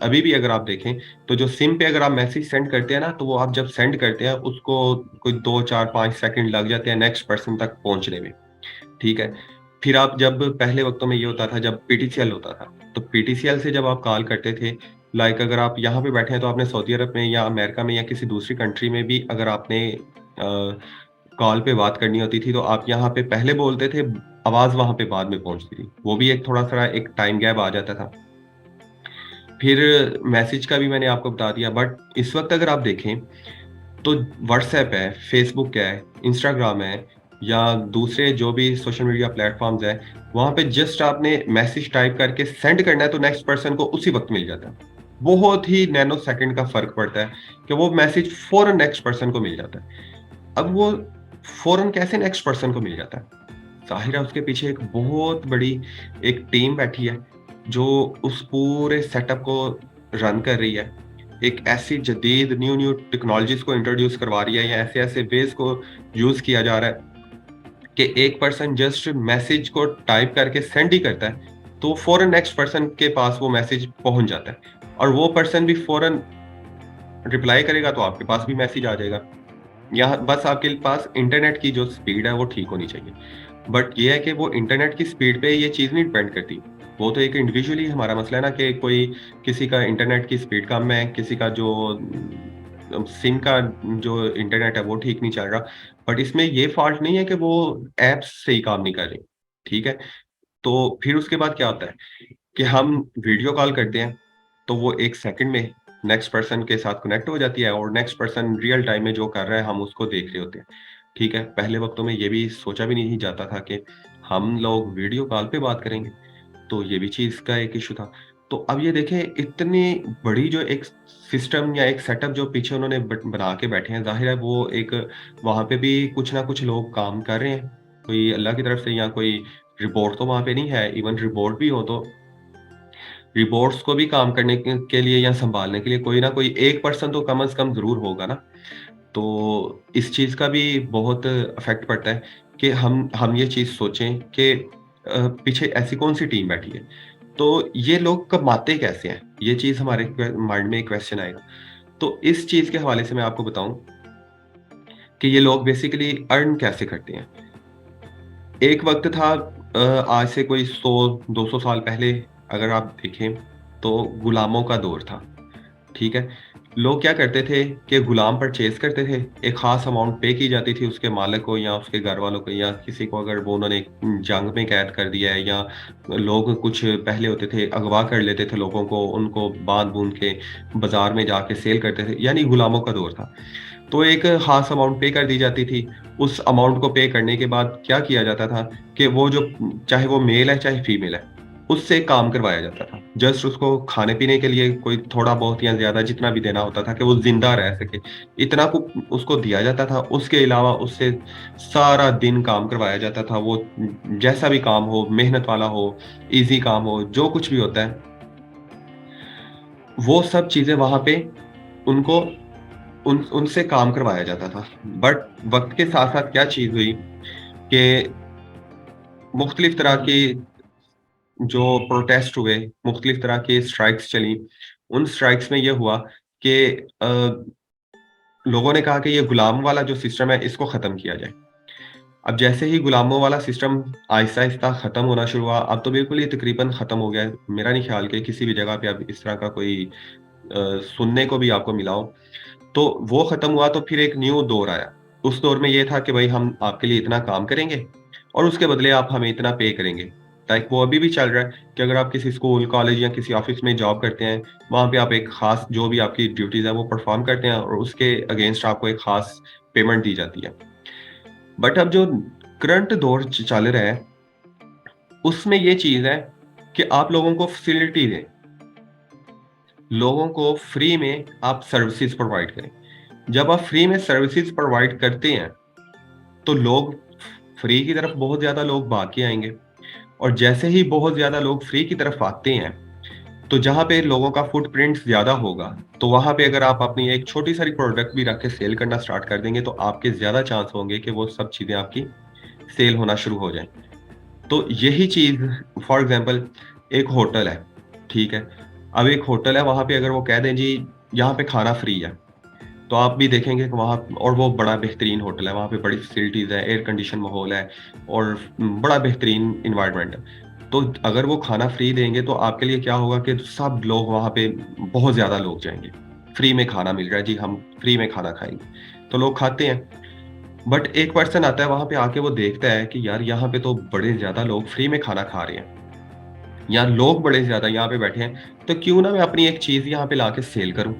अभी भी अगर आप देखें तो जो सिम पे अगर आप मैसेज सेंड करते हैं ना, तो वो आप जब सेंड करते हैं उसको कोई 2, 4, 5 सेकंड लग जाते हैं नेक्स्ट पर्सन तक पहुंचने में, ठीक है? फिर आप जब पहले वक्तों में ये होता था जब पीटीसीएल होता था, तो पीटीसीएल से जब आप कॉल करते थे, लाइक अगर आप यहाँ पे बैठे हैं तो आपने सऊदी अरब में या अमेरिका में या किसी दूसरी कंट्री में भी अगर आपने कॉल पे बात करनी होती थी, तो आप यहाँ पे पहले बोलते थे, आवाज़ वहाँ पे बाद में पहुँचती थी। वो भी एक थोड़ा-सा एक टाइम गैप आ जाता था। फिर मैसेज का भी मैंने आपको बता दिया, बट इस वक़्त अगर आप देखें, तो व्हाट्सएप है, फेसबुक है, इंस्टाग्राम है या दूसरे जो भी सोशल मीडिया प्लेटफ़ॉर्म्स हैं, वहाँ पे जस्ट आपने मैसेज टाइप करके सेंड करना है तो नेक्स्ट पर्सन को उसी वक़्त मिल जाता है। बहुत ही नैनो सेकंड का फ़र्क पड़ता है कि वो मैसेज फ़ौरन नेक्स्ट पर्सन को मिल जाता है। अब वो फ़ौरन कैसे नेक्स्ट पर्सन को मिल जाता है? ज़ाहिर है उसके पीछे एक बहुत बड़ी एक टीम बैठी है, जो उस पूरे सेटअप को रन कर रही है। एक ऐसी जदीद न्यू टेक्नोलॉजीज़ को इंट्रोड्यूस करवा रही है या ऐसे-ऐसे वेज़ को यूज़ किया जा रहा है कि एक पर्सन जस्ट मैसेज को टाइप करके सेंड ही करता है, तो फ़ौरन नेक्स्ट पर्सन के पास वो मैसेज पहुँच जाता है और वो पर्सन भी फ़ौरन रिप्लाई करेगा तो आपके पास भी मैसेज आ जाएगा। यहाँ बस आपके पास इंटरनेट की जो स्पीड है वो ठीक होनी चाहिए। बट ये है कि वो इंटरनेट की स्पीड पे ये चीज़ नहीं डिपेंड करती। वो तो एक इंडिविजुअली हमारा मसला है ना कि कोई किसी का इंटरनेट की स्पीड कम है, किसी का जो सिम का जो इंटरनेट है वो ठीक नहीं चल रहा। बट इसमें ये फ़ॉल्ट नहीं है कि वो ऐप्स सही काम नहीं कर रही, ठीक है? तो फिर उसके बाद क्या होता है कि हम वीडियो कॉल करते हैं, तो वो 1 सेकंड में नेक्स्ट पर्सन के साथ कनेक्ट हो जाती है और नेक्स्ट पर्सन रियल टाइम में जो कर रहा है हम उसको देख रहे होते हैं, ठीक है? पहले वक़्तों में ये भी सोचा भी नहीं जाता था कि हम लोग वीडियो कॉल पे बात करेंगे, तो ये भी चीज़ का एक इश्यू था। तो अब ये देखें इतनी बड़ी जो एक सिस्टम या एक सेटअप जो पीछे उन्होंने बना के बैठे हैं, ज़ाहिर है वो एक वहाँ पे भी कुछ ना कुछ लोग काम कर रहे हैं। कोई अल्लाह की तरफ से या कोई रिपोर्ट तो वहाँ पे नहीं है, इवन रिपोर्ट भी हो तो रिपोर्ट्स को भी काम करने के लिए या सँभालने के लिए कोई ना कोई एक पर्सन तो कम से कम ज़रूर होगा ना। तो इस चीज़ का भी बहुत इफ़ेक्ट पड़ता है कि हम ये चीज़ सोचें कि पीछे ऐसी कौन-सी टीम बैठी है। तो ये लोग कमाते कैसे हैं? ये चीज़ हमारे माइंड में एक क्वेश्चन आएगा। तो इस चीज़ के हवाले से मैं आपको बताऊँ कि ये लोग बेसिकली अर्न कैसे करते हैं। एक वक़्त था आज से कोई 100-200 साल पहले अगर आप देखें तो गुलामों का दौर था, ठीक है? लोग क्या करते थे कि गुलाम परचेज़ करते थे, एक ख़ास अमाउंट पे की जाती थी उसके मालिक को या उसके घरवालों को या किसी को अगर वो उन्होंने जंग में कैद कर दिया है या लोग कुछ पहले होते थे अगवा कर लेते थे लोगों को, उनको बाँध-बूँध के बाज़ार में जाके सेल करते थे, यानी गुलामों का दौर था। तो एक ख़ास अमाउंट पे कर दी जाती थी। उस अमाउंट को पे करने के बाद क्या किया जाता था कि वो जो चाहे वो मेल है, चाहे फीमेल है, उससे काम करवाया जाता था। जस्ट उसको खाने-पीने के लिए कोई थोड़ा बहुत या ज़्यादा जितना भी देना होता था कि वो ज़िंदा रह सके, इतना कु उसको दिया जाता था। उसके अलावा उससे सारा दिन काम करवाया जाता था। वो जैसा भी काम हो, मेहनत वाला हो, ईज़ी काम हो, जो कुछ भी होता है, वो सब चीज़ें वहाँ पे उनको उनसे काम करवाया जाता था। बट वक़्त के साथ-साथ क्या चीज़ हुई कि मुख्तलिफ तरह की जो प्रोटेस्ट हुए, मुख्तलिफ तरह की स्ट्राइक्स चली। उन स्ट्राइक्स में ये हुआ कि लोगों ने कहा कि ये गुलाम वाला जो सिस्टम है, इसको ख़त्म किया जाए। अब जैसे ही गुलामों वाला सिस्टम आहिस्ता-आहिस्ता ख़त्म होना शुरू हुआ, अब तो बिल्कुल ही तकरीबन ख़त्म हो गया है। मेरा नहीं ख़्याल कि किसी भी जगह पे अब इस तरह का कोई सुनने को भी आपको मिला हो। तो वो खत्म हुआ तो फिर एक न्यू दौर आया। उस दौर में ये था कि भई हम आपके लिए इतना काम करेंगे और उसके बदले आप हमें इतना पे करेंगे। लाइक वो अभी भी चल रहा है कि अगर आप किसी स्कूल, कॉलेज या किसी ऑफ़िस में जॉब करते हैं, वहाँ पे आप एक ख़ास जो भी आपकी ड्यूटीज़ है वो परफ़ॉर्म करते हैं और उसके अगेंस्ट आपको एक ख़ास पेमेंट दी जाती है। बट अब जो करंट दौर चल रहा है, उसमें ये चीज़ है कि आप लोगों को फैसिलिटी दें। लोगों को फ्री में आप सर्विसेज़ प्रोवाइड करें। जब आप फ्री में सर्विसेज़ प्रोवाइड करते हैं, तो लोग फ्री की तरफ बहुत ज़्यादा लोग भाग के आएँगे और जैसे ही बहुत ज़्यादा लोग फ्री की तरफ आते हैं, तो जहाँ पे लोगों का फुटप्रिंट ज़्यादा होगा, तो वहाँ पे अगर आप अपनी एक छोटी-सी प्रोडक्ट भी रख के सेल करना स्टार्ट कर देंगे, तो आपके ज़्यादा चांस होंगे कि वो सब चीज़ें आपकी सेल होना शुरू हो जाएँ। तो यही चीज़ फॉर एग्ज़ाम्पल एक होटल है, ठीक है। अब एक होटल है, वहाँ पे अगर वो कह दें जी यहाँ पे खाना फ्री है, तो आप भी देखेंगे कि वहाँ, और वो बड़ा बेहतरीन होटल है, वहाँ पे बड़ी फैसिलिटीज़ है, एयर कंडीशन माहौल है और बड़ा बेहतरीन इन्वायरमेंट है। तो अगर वो खाना फ्री देंगे तो आपके लिए क्या होगा कि सब लोग वहाँ पे, बहुत ज़्यादा लोग जाएँगे। फ्री में खाना मिल रहा है जी, हम फ्री में खाना खाएँगे, तो लोग खाते हैं। बट एक पर्सन आता है वहाँ पे, आके वो देखता है कि यार यहाँ पे तो बड़े ज़्यादा लोग फ्री में खाना खा रहे हैं, या लोग बड़े ज़्यादा यहाँ पे बैठे हैं, तो क्यों ना मैं अपनी एक चीज़ यहाँ पे लाके सेल करूँ।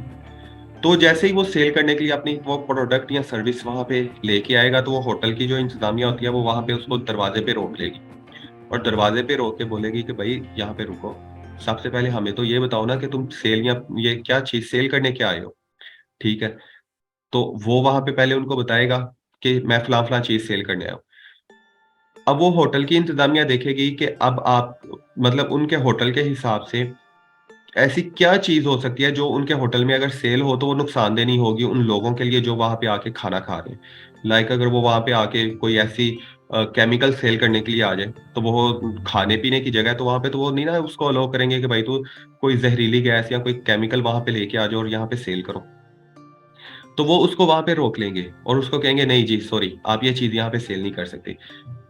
तो जैसे ही वो सेल करने के लिए अपनी वो प्रोडक्ट या सर्विस वहाँ पे लेके आएगा, तो वो होटल की जो इंतज़ामिया होती है, वो वहाँ पे उसको दरवाज़े पे रोक लेगी और दरवाज़े पे रोक के बोलेगी कि भई यहाँ पे रुको। सबसे पहले हमें तो ये बताओ ना कि तुम सेल या ये क्या चीज़ सेल करने क्या आए हो? ठीक है? तो वो वहाँ पे पहले उनको बताएगा कि मैं फलाँ-फलाँ चीज़ सेल करने आया हूँ। अब वो होटल की इंतज़ामिया देखेगी कि अब आप, मतलब उनके होटल के हिसाब से ऐसी क्या चीज़ हो सकती है जो उनके होटल में अगर सेल हो तो वो नुकसानदेह नहीं होगी उन लोगों के लिए जो वहाँ पे आके खाना खा रहे हैं। लाइक अगर वो वहाँ पे आके कोई ऐसी केमिकल सेल करने के लिए आ जाए, तो वो खाने-पीने की जगह है, तो वहाँ पे तो वो नहीं ना उसको अलाउ करेंगे कि भाई तू कोई ज़हरीली गैस या कोई केमिकल वहाँ पे लेके आ जाओ और यहाँ पे सेल करो। तो वो उसको वहाँ पे रोक लेंगे और उसको कहेंगे नहीं जी सॉरी, आप ये चीज़ यहाँ पे सेल नहीं कर सकते।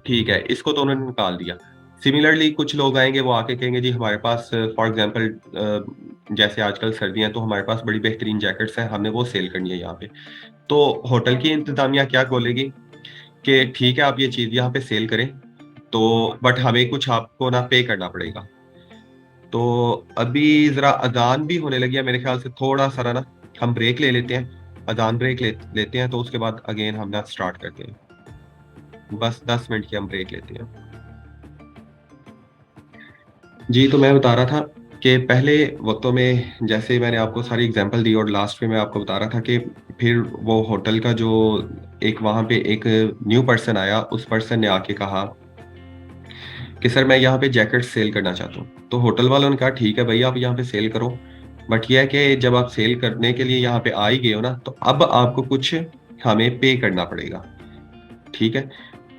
ठीक है, इसको तो उन्होंने निकाल दिया। सिमिलरली कुछ लोग आएँगे, वो आके कहेंगे जी हमारे पास फॉर एग्ज़ाम्पल जैसे आजकल सर्दियाँ हैं, तो हमारे पास बड़ी बेहतरीन जैकेट्स हैं, हमने वो सेल करनी है यहाँ पे। तो होटल की इंतज़ामिया क्या बोलेगी कि ठीक है, आप ये चीज़ यहाँ पे सेल करें, तो बट हमें कुछ आपको ना पे करना पड़ेगा। तो अभी ज़रा अज़ान भी होने लगी है, मेरे ख़्याल से थोड़ा-सा ना हम ब्रेक ले लेते हैं, अज़ान ब्रेक लेते हैं, तो उसके बाद अगेन हम ना स्टार्ट करते हैं। बस 10 मिनट की हम ब्रेक लेते हैं। जी, तो मैं बता रहा था कि पहले वक़्तों में जैसे मैंने आपको सारी एग्ज़ाम्पल दी और लास्ट में मैं आपको बता रहा था कि फिर वो होटल का जो एक वहाँ पे एक न्यू पर्सन आया, उस पर्सन ने आके कहा कि सर मैं यहाँ पे जैकेट सेल करना चाहता हूँ। तो होटल वालों ने कहा ठीक है भई आप यहाँ पे सेल करो, बट ये है कि जब आप सेल करने के लिए यहाँ पे आ ही गए हो ना, तो अब आपको कुछ हमें पे करना पड़ेगा, ठीक है?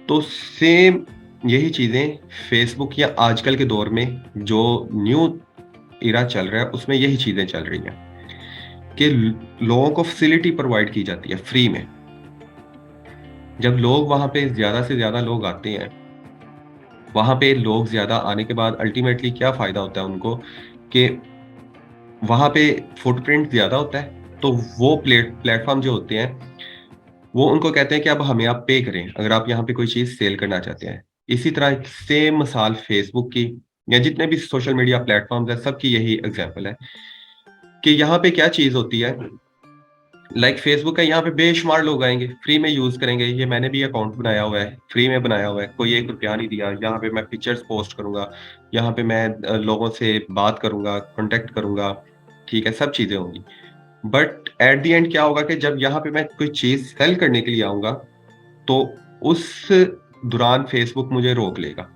तो सेम यही चीज़ें फ़ेसबुक या आजकल के दौर में जो न्यू इरा चल रहा है, उसमें यही चीज़ें चल रही हैं कि ल लोगों को फैसिलिटी प्रोवाइड की जाती है फ्री में। जब लोग वहाँ पे ज़्यादा से ज़्यादा लोग आते हैं, वहाँ पे लोग ज़्यादा आने के बाद अल्टीमेटली क्या फ़ायदा होता है उनको कि वहाँ पे फुटप्रिंट ज़्यादा होता है, तो वो प्लेटफ़ॉर्म जो होते हैं, वो उनको कहते हैं कि अब हमें आप पे करें, अगर आप यहाँ पे कोई चीज़ सेल करना चाहते हैं। इसी तरह सेम मिसाल फ़ेसबुक की या जितने भी सोशल मीडिया प्लेटफ़ॉर्म्स हैं, सबकी यही एग्ज़ाम्पल है कि यहाँ पे क्या चीज़ होती है, लाइक फ़ेसबुक है, यहाँ पे बेशुमार लोग आएँगे, फ्री में यूज़ करेंगे। ये मैंने भी अकाउंट बनाया हुआ है, फ्री में बनाया हुआ है, कोई ₹1 नहीं दिया। यहाँ पे मैं पिक्चर्स पोस्ट करूँगा, यहाँ पे मैं लोगों से बात करूँगा, कॉन्टैक्ट करूँगा, ठीक है, सब चीज़ें होंगी। बट एट द एंड क्या होगा कि जब यहाँ पे मैं कोई चीज़ सेल करने के लिए आऊँगा, तो उस दौरान फ़ेसबुक मुझे रोक लेगा।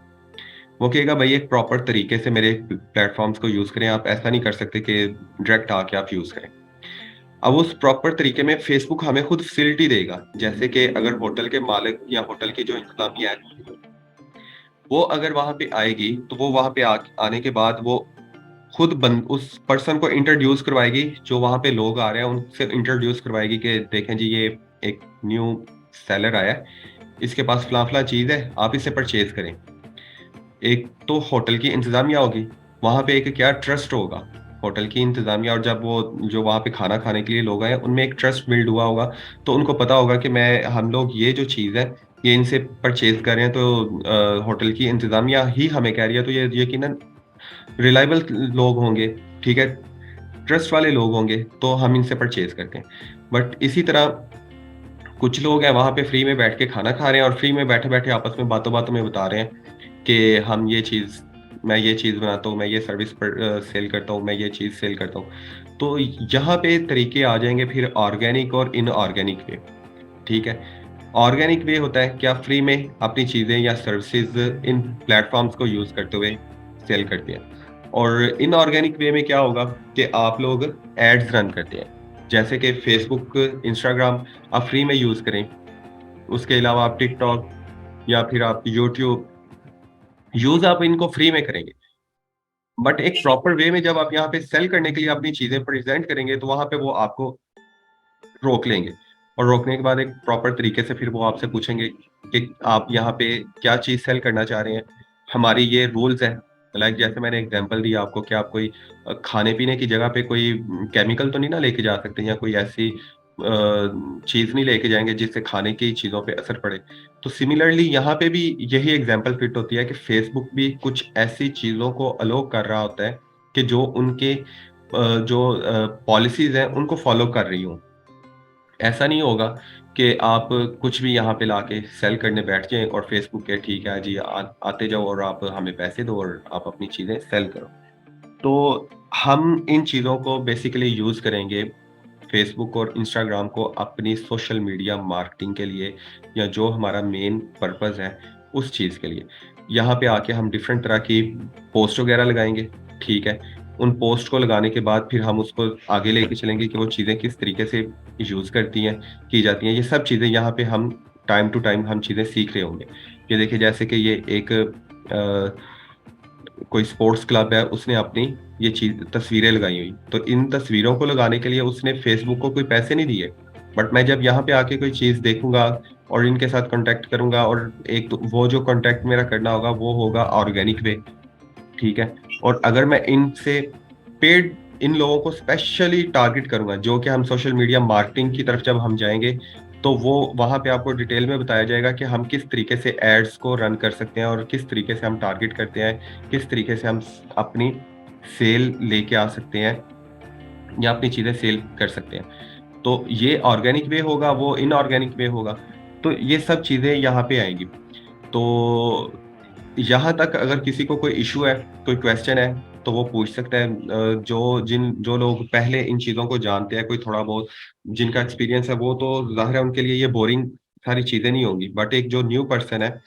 वो कहेगा भई एक प्रॉपर तरीके से मेरे प्लेटफ़ॉर्म्स को यूज़ करें, आप ऐसा नहीं कर सकते कि डायरेक्ट आके आप यूज़ करें। अब उस प्रॉपर तरीके में फ़ेसबुक हमें खुद फैसिलिटी देगा, जैसे कि अगर होटल के मालिक या होटल की जो इंतज़ामिया है, वो अगर वहाँ पे आएगी, तो वो वहाँ पे आने के बाद वो खुद उस पर्सन को इंट्रोड्यूस करवाएगी, जो वहाँ पे लोग आ रहे हैं, उनसे इंट्रोड्यूस करवाएगी कि देखें जी ये एक न्यू सेलर आया है, इसके पास फलाँ-फलाँ चीज़ है, आप इसे परचेज़ करें। एक तो होटल की इंतज़ामिया होगी, वहाँ पे एक क्या ट्रस्ट होगा, होटल की इंतज़ामिया और जब वो जो वहाँ पे खाना खाने के लिए लोग आए हैं, उनमें एक ट्रस्ट बिल्ड हुआ होगा, तो उनको पता होगा कि हम लोग ये जो चीज़ है, ये इनसे परचेज़ कर रहे हैं, तो होटल की इंतज़ामिया ही हमें कह रही है, तो ये यकीनन रिलायबल लोग होंगे, ठीक है? ट्रस्ट वाले लोग होंगे, तो हम इनसे परचेज़ करते हैं। बट इसी तरह कुछ लोग हैं वहाँ पे फ्री में बैठ के खाना खा रहे हैं और फ्री में बैठे-बैठे आपस में बातों-बातों में बता रहे हैं कि मैं ये चीज़ बनाता हूँ, मैं ये सर्विस सेल करता हूँ, मैं ये चीज़ सेल करता हूँ। तो यहाँ पे तरीके आ जाएँगे फिर ऑर्गेनिक और इनऑर्गेनिक वे, ठीक है? ऑर्गेनिक वे होता है कि आप फ्री में अपनी चीज़ें या सर्विसेज़ इन प्लेटफ़ॉर्म्स को यूज़ करते हुए सेल करते हैं। और इनऑर्गेनिक वे में क्या होगा कि आप लोग एड्स रन करते हैं। जैसे कि फ़ेसबुक, इंस्टाग्राम आप फ्री में यूज़ करें। उसके अलावा आप टिकटॉक या फिर आप यूट्यूब यूज़ आप इनको फ्री में करेंगे। बट एक प्रॉपर वे में जब आप यहाँ पे सेल करने के लिए अपनी चीजें प्रेजेंट करेंगे तो वहां पे वो आपको रोक लेंगे, और रोकने के बाद एक प्रॉपर तरीके से फिर वो आपसे पूछेंगे कि आप यहाँ पे क्या चीज़ सेल करना चाह रहे हैं। हमारी ये रूल्स हैं, लाइक जैसे मैंने एग्जांपल दिया आपको कि आप कोई खाने-पीने की जगह पे कोई केमिकल तो नहीं ना लेके जा सकते, या कोई ऐसी चीज़ नहीं लेके जाएँगे जिससे खाने की चीज़ों पे असर पड़े। तो सिमिलरली यहाँ पे भी यही एग्जांपल फिट होती है कि फेसबुक भी कुछ ऐसी चीज़ों को अलाउ कर रहा होता है कि जो उनके जो पॉलिसीज़ हैं उनको फॉलो कर रही हों। ऐसा नहीं होगा कि आप कुछ भी यहाँ पे लाके सेल करने बैठ जाएँ और फ़ेसबुक के ठीक है जी आते जाओ और आप हमें पैसे दो और आप अपनी चीज़ें सेल करो। तो हम इन चीज़ों को बेसिकली यूज़ करेंगे फ़ेसबुक और इंस्टाग्राम को अपनी सोशल मीडिया मार्केटिंग के लिए, या जो हमारा मेन पर्पज़ है उस चीज़ के लिए। यहाँ पे आके हम डिफरेंट तरह की पोस्ट वगैरह लगाएँगे, ठीक है? उन पोस्ट को लगाने के बाद फिर हम उसको आगे लेके चलेंगे कि वो चीज़ें किस तरीके से यूज़ करती हैं, की जाती हैं। ये सब चीज़ें यहाँ पे हम टाइम टू टाइम हम चीज़ें सीख रहे होंगे। ये देखिए जैसे कि ये एक कोई स्पोर्ट्स क्लब है, उसने अपनी ये चीज़ तस्वीरें लगाई हुई। तो इन तस्वीरों को लगाने के लिए उसने फ़ेसबुक को कोई पैसे नहीं दिए। बट मैं जब यहाँ पे आके कोई चीज़ देखूँगा और इनके साथ कॉन्टैक्ट करूँगा, और एक तो वो जो कॉन्टैक्ट मेरा करना होगा वो होगा ऑर्गेनिक वे, ठीक है? और अगर मैं इनसे पेड इन लोगों को स्पेशली टारगेट करूँगा, जो कि हम सोशल मीडिया मार्केटिंग की तरफ जब हम जाएँगे, तो वो वहाँ पे आपको डिटेल में बताया जाएगा कि हम किस तरीके से एड्स को रन कर सकते हैं और किस तरीके से हम टारगेट करते हैं, किस तरीके से हम अपनी सेल लेके आ सकते हैं या अपनी चीज़ें सेल कर सकते हैं। तो ये ऑर्गेनिक वे होगा, वो इनऑर्गेनिक वे होगा। तो ये सब चीज़ें यहाँ पे आएँगी। तो यहाँ तक अगर किसी को कोई इश्यू है, कोई क्वेश्चन है, तो वो पूछ सकता है। जो लोग पहले इन चीज़ों को जानते हैं, कोई थोड़ा बहुत जिनका एक्सपीरियंस है, वो तो ज़ाहिर है उनके लिए ये बोरिंग सारी चीज़ें नहीं होंगी। बट एक जो न्यू पर्सन है,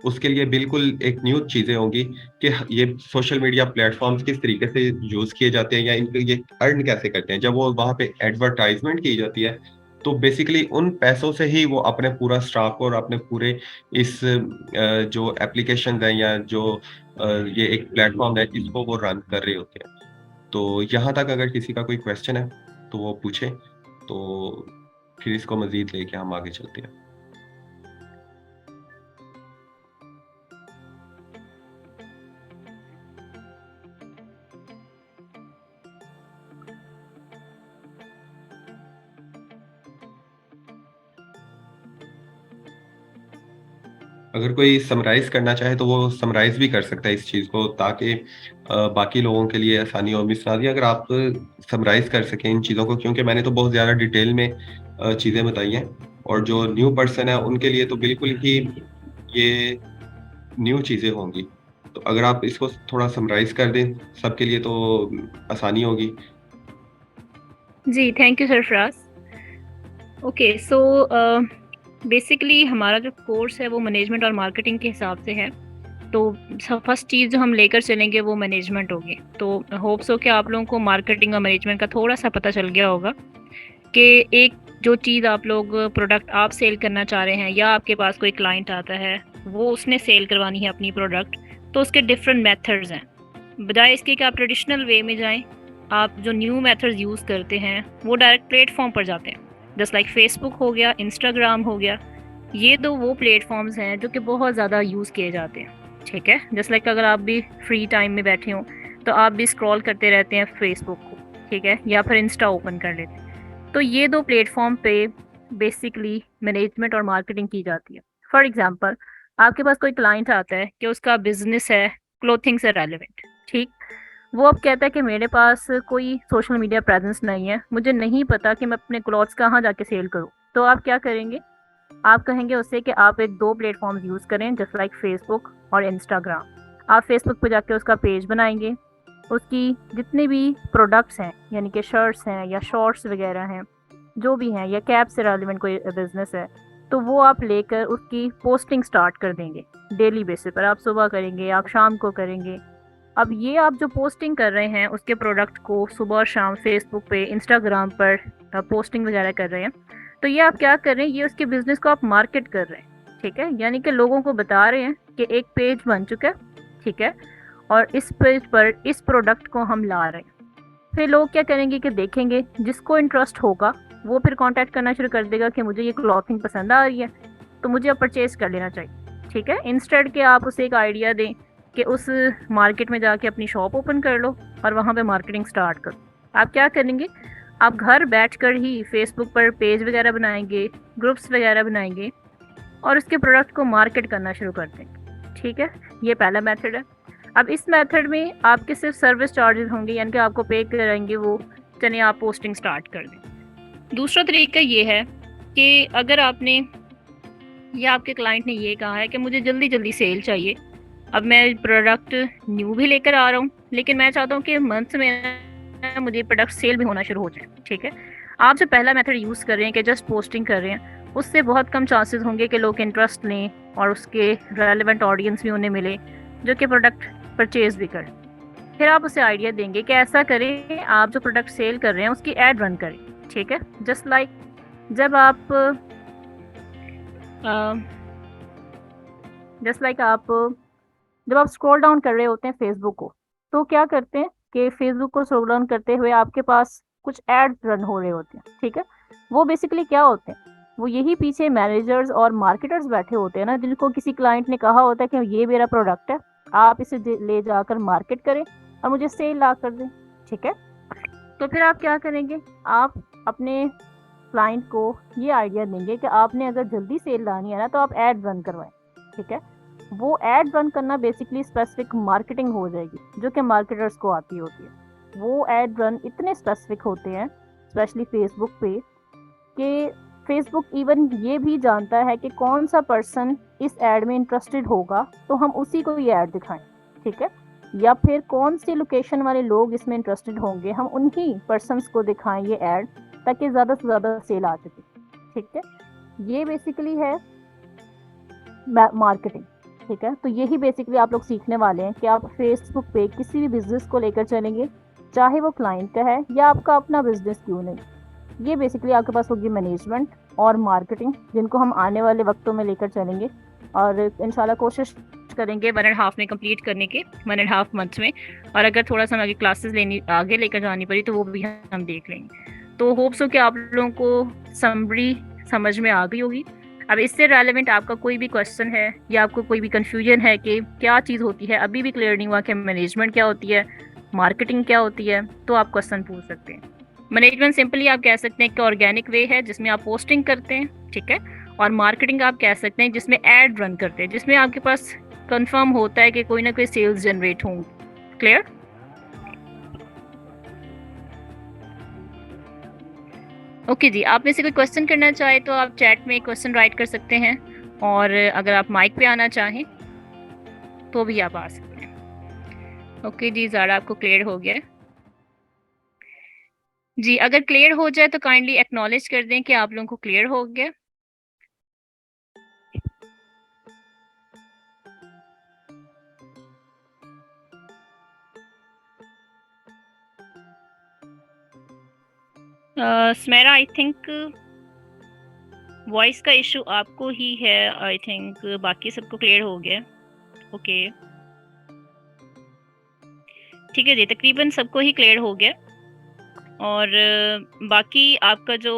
उसके लिए बिल्कुल एक न्यू चीज़ें होंगी कि ये सोशल मीडिया प्लेटफ़ॉर्म्स किस तरीके से यूज़ किए जाते हैं या इनको ये अर्न कैसे करते हैं। जब वो वहाँ पे एडवर्टाइज़मेंट की जाती है, तो बेसिकली उन पैसों से ही वो अपने पूरा स्टाफ और अपने पूरे इस जो एप्लीकेशंस हैं या जो ये एक प्लेटफ़ॉर्म है, इसको वो रन कर रहे होते हैं। तो यहाँ तक अगर किसी का कोई क्वेश्चन है, तो वो पूछे, तो फिर इसको मज़ीद लेके हम आगे चलते हैं। अगर कोई समराइज़ करना चाहे तो वो समराइज़ भी कर सकता है इस चीज़ को, ताकि बाकी लोगों के लिए आसानी हो। मिस नाज़िया, अगर आप समराइज़ कर सकें इन चीज़ों को, क्योंकि मैंने तो बहुत ज़्यादा डिटेल में चीज़ें बताई हैं, और जो न्यू पर्सन है उनके लिए तो बिल्कुल ही ये न्यू चीज़ें होंगी। तो अगर आप इसको थोड़ा समराइज़ कर दें, सबके लिए तो आसानी होगी। जी, thank you Sarfaraz. Okay, so basically हमारा जो कोर्स है वो मैनेजमेंट और मार्केटिंग के हिसाब से है। तो फर्स्ट चीज़ जो हम लेकर चलेंगे वो मैनेजमेंट होगी। तो होप्स हो कि आप लोगों को मार्केटिंग और मैनेजमेंट का थोड़ा सा पता चल गया होगा कि एक जो चीज़ आप लोग प्रोडक्ट आप सेल करना चाह रहे हैं, या आपके पास कोई क्लाइंट आता है, वो उसने सेल करवानी है अपनी प्रोडक्ट, तो उसके डिफरेंट मेथड्स हैं। बजाय इसके कि आप ट्रेडिशनल वे में जाएं, आप जो न्यू मेथड्स यूज़ करते हैं वो डायरेक्ट प्लेटफॉर्म पर जाते हैं। जस्ट लाइक फेसबुक हो गया, इंस्टाग्राम हो गया, ये दो वो प्लेटफॉर्म्स हैं जो कि बहुत ज़्यादा यूज़ किए जाते हैं। ठीक है, जस्ट लाइक अगर आप भी फ्री टाइम में बैठे हों तो आप भी स्क्रॉल करते रहते हैं फेसबुक को, ठीक है, या फिर इंस्टा ओपन कर लेते हैं। तो ये दो प्लेटफॉर्म पे बेसिकली मैनेजमेंट और मार्केटिंग की जाती है। फॉर एग्जांपल, आपके पास कोई क्लाइंट आता है कि उसका बिजनेस है क्लोथिंग से रेलिवेंट, ठीक, वो अब कहता है कि मेरे पास कोई सोशल मीडिया प्रेजेंस नहीं है, मुझे नहीं पता कि मैं अपने क्लॉथ्स कहाँ जाके सेल करूँ। तो आप क्या करेंगे? आप कहेंगे उससे कि आप एक दो प्लेटफॉर्म्स यूज़ करें, जस्ट लाइक फेसबुक और इंस्टाग्राम। आप फेसबुक पे जाके उसका पेज बनाएंगे, उसकी जितने भी प्रोडक्ट्स हैं, यानी कि शर्ट्स हैं या शॉर्ट्स वगैरह हैं, जो भी हैं, या कैब से रेलिवेंट कोई बिजनेस है, तो वो आप लेकर उसकी पोस्टिंग स्टार्ट कर देंगे। डेली बेसिस पर आप सुबह करेंगे, आप शाम को करेंगे। अब ये आप जो पोस्टिंग कर रहे हैं उसके प्रोडक्ट को सुबह और शाम फेसबुक पे, इंस्टाग्राम पर पोस्टिंग वगैरह कर रहे हैं, तो ये आप क्या कर रहे हैं, ये उसके बिजनेस को आप मार्केट कर रहे हैं। ठीक है, यानी कि लोगों को बता रहे हैं कि एक पेज बन चुका है, ठीक है, और इस पेज पर इस प्रोडक्ट को हम ला रहे हैं। फिर लोग क्या करेंगे कि देखेंगे, जिसको इंटरेस्ट होगा वो फिर कांटेक्ट करना शुरू कर देगा कि मुझे ये क्लॉथिंग पसंद आ रही है तो मुझे अब परचेज़ कर लेना चाहिए। ठीक है, इंस्टेड के आप उसे एक आइडिया दें कि उस मार्केट में जाके अपनी शॉप ओपन कर लो और वहाँ पे मार्केटिंग स्टार्ट करो। आप क्या करेंगे, आप घर बैठकर ही फेसबुक पर पेज वगैरह बनाएंगे, ग्रुप्स वगैरह बनाएंगे और उसके प्रोडक्ट को मार्केट करना शुरू कर देंगे। ठीक है, ये पहला मेथड है। अब इस मेथड में आपके सिर्फ सर्विस चार्जेस होंगे, यानी कि आपको पे कराएंगे वो, चलिए आप पोस्टिंग स्टार्ट कर दें। दूसरा तरीका ये है कि अगर आपने या आपके क्लाइंट ने ये कहा है कि मुझे जल्दी जल्दी सेल चाहिए, अब मैं प्रोडक्ट न्यू भी लेकर आ रहा हूँ लेकिन मैं चाहता हूँ कि मंथ में मुझे प्रोडक्ट सेल भी होना शुरू हो जाए। ठीक है, आप जो पहला मेथड यूज़ कर रहे हैं कि जस्ट पोस्टिंग कर रहे हैं, उससे बहुत कम चांसेस होंगे कि लोग इंटरेस्ट लें और उसके रेलेवेंट ऑडियंस भी उन्हें मिले जो कि प्रोडक्ट परचेज़ भी करें। फिर आप उसे आइडिया देंगे कि ऐसा करें, आप जो प्रोडक्ट सेल कर रहे हैं उसकी ऐड रन करें। ठीक है, जस्ट लाइक जब आप स्क्रॉल डाउन कर रहे होते हैं फेसबुक को, तो क्या करते हैं कि फेसबुक को स्क्रॉल डाउन करते हुए आपके पास कुछ एड्स रन हो रहे होते हैं। ठीक है, वो बेसिकली क्या होते हैं, वो यही पीछे मैनेजर्स और मार्केटर्स बैठे होते हैं ना, जिनको किसी क्लाइंट ने कहा होता है कि ये मेरा प्रोडक्ट है, आप इसे ले जाकर मार्केट करें और मुझे सेल ला कर दें। ठीक है, तो फिर आप क्या करेंगे, आप अपने क्लाइंट को ये आइडिया देंगे कि आपने अगर जल्दी सेल लानी है ना तो आप एड रन करवाएं। ठीक है, वो एड रन करना बेसिकली स्पेसिफिक मार्केटिंग हो जाएगी जो कि मार्केटर्स को आती होती है। वो एड रन इतने स्पेसिफिक होते हैं स्पेशली फेसबुक पे कि फेसबुक इवन ये भी जानता है कि कौन सा पर्सन इस ऐड में इंटरेस्टेड होगा तो हम उसी को ये ऐड दिखाएं। ठीक है, या फिर कौन सी लोकेशन वाले लोग इसमें इंटरेस्टेड होंगे हम उन्हीं पर्सन्स को दिखाएं ये ऐड, ताकि ज़्यादा से ज़्यादा सेल आ सके। ठीक है, ये बेसिकली है मार्केटिंग। ठीक है, तो यही बेसिकली आप लोग सीखने वाले हैं कि आप फेसबुक पे किसी भी बिजनेस को लेकर चलेंगे, चाहे वो क्लाइंट का है या आपका अपना बिजनेस क्यों नहीं। ये बेसिकली आपके पास होगी मैनेजमेंट और मार्केटिंग, जिनको हम आने वाले वक्तों में लेकर चलेंगे और इंशाल्लाह कोशिश करेंगे 1.5 में कंप्लीट करने के, 1.5 मंथ में। और अगर थोड़ा सा आगे क्लासेस आगे लेकर जानी पड़ी तो वो भी हम देख लेंगे। तो होप्स हो कि आप लोगों को समरी समझ में आ गई होगी। अब इससे रेलेवेंट आपका कोई भी क्वेश्चन है या आपको कोई भी कन्फ्यूजन है कि क्या चीज़ होती है, अभी भी क्लियर नहीं हुआ कि मैनेजमेंट क्या होती है, मार्केटिंग क्या होती है, तो आप क्वेश्चन पूछ सकते हैं। मैनेजमेंट सिंपली आप कह सकते हैं कि ऑर्गेनिक वे है जिसमें आप पोस्टिंग करते हैं। ठीक है, और मार्केटिंग आप कह सकते हैं जिसमें एड रन करते हैं, जिसमें आपके पास कंफर्म होता है कि कोई ना कोई सेल्स जनरेट होंगे। क्लियर? ओके जी, आप में से कोई क्वेश्चन करना चाहे तो आप चैट में क्वेश्चन राइट कर सकते हैं, और अगर आप माइक पे आना चाहें तो भी आप आ सकते हैं। ओके जी, ज़ारा आपको क्लियर हो गया जी? अगर क्लियर हो जाए तो काइंडली एक्नॉलेज कर दें कि आप लोगों को क्लियर हो गया। स्मेरा, आई थिंक वॉइस का इशू आपको ही है, आई थिंक बाकी सबको क्लियर हो गया। ओके ठीक है जी, तकरीबन सबको ही क्लियर हो गया। और बाकी आपका जो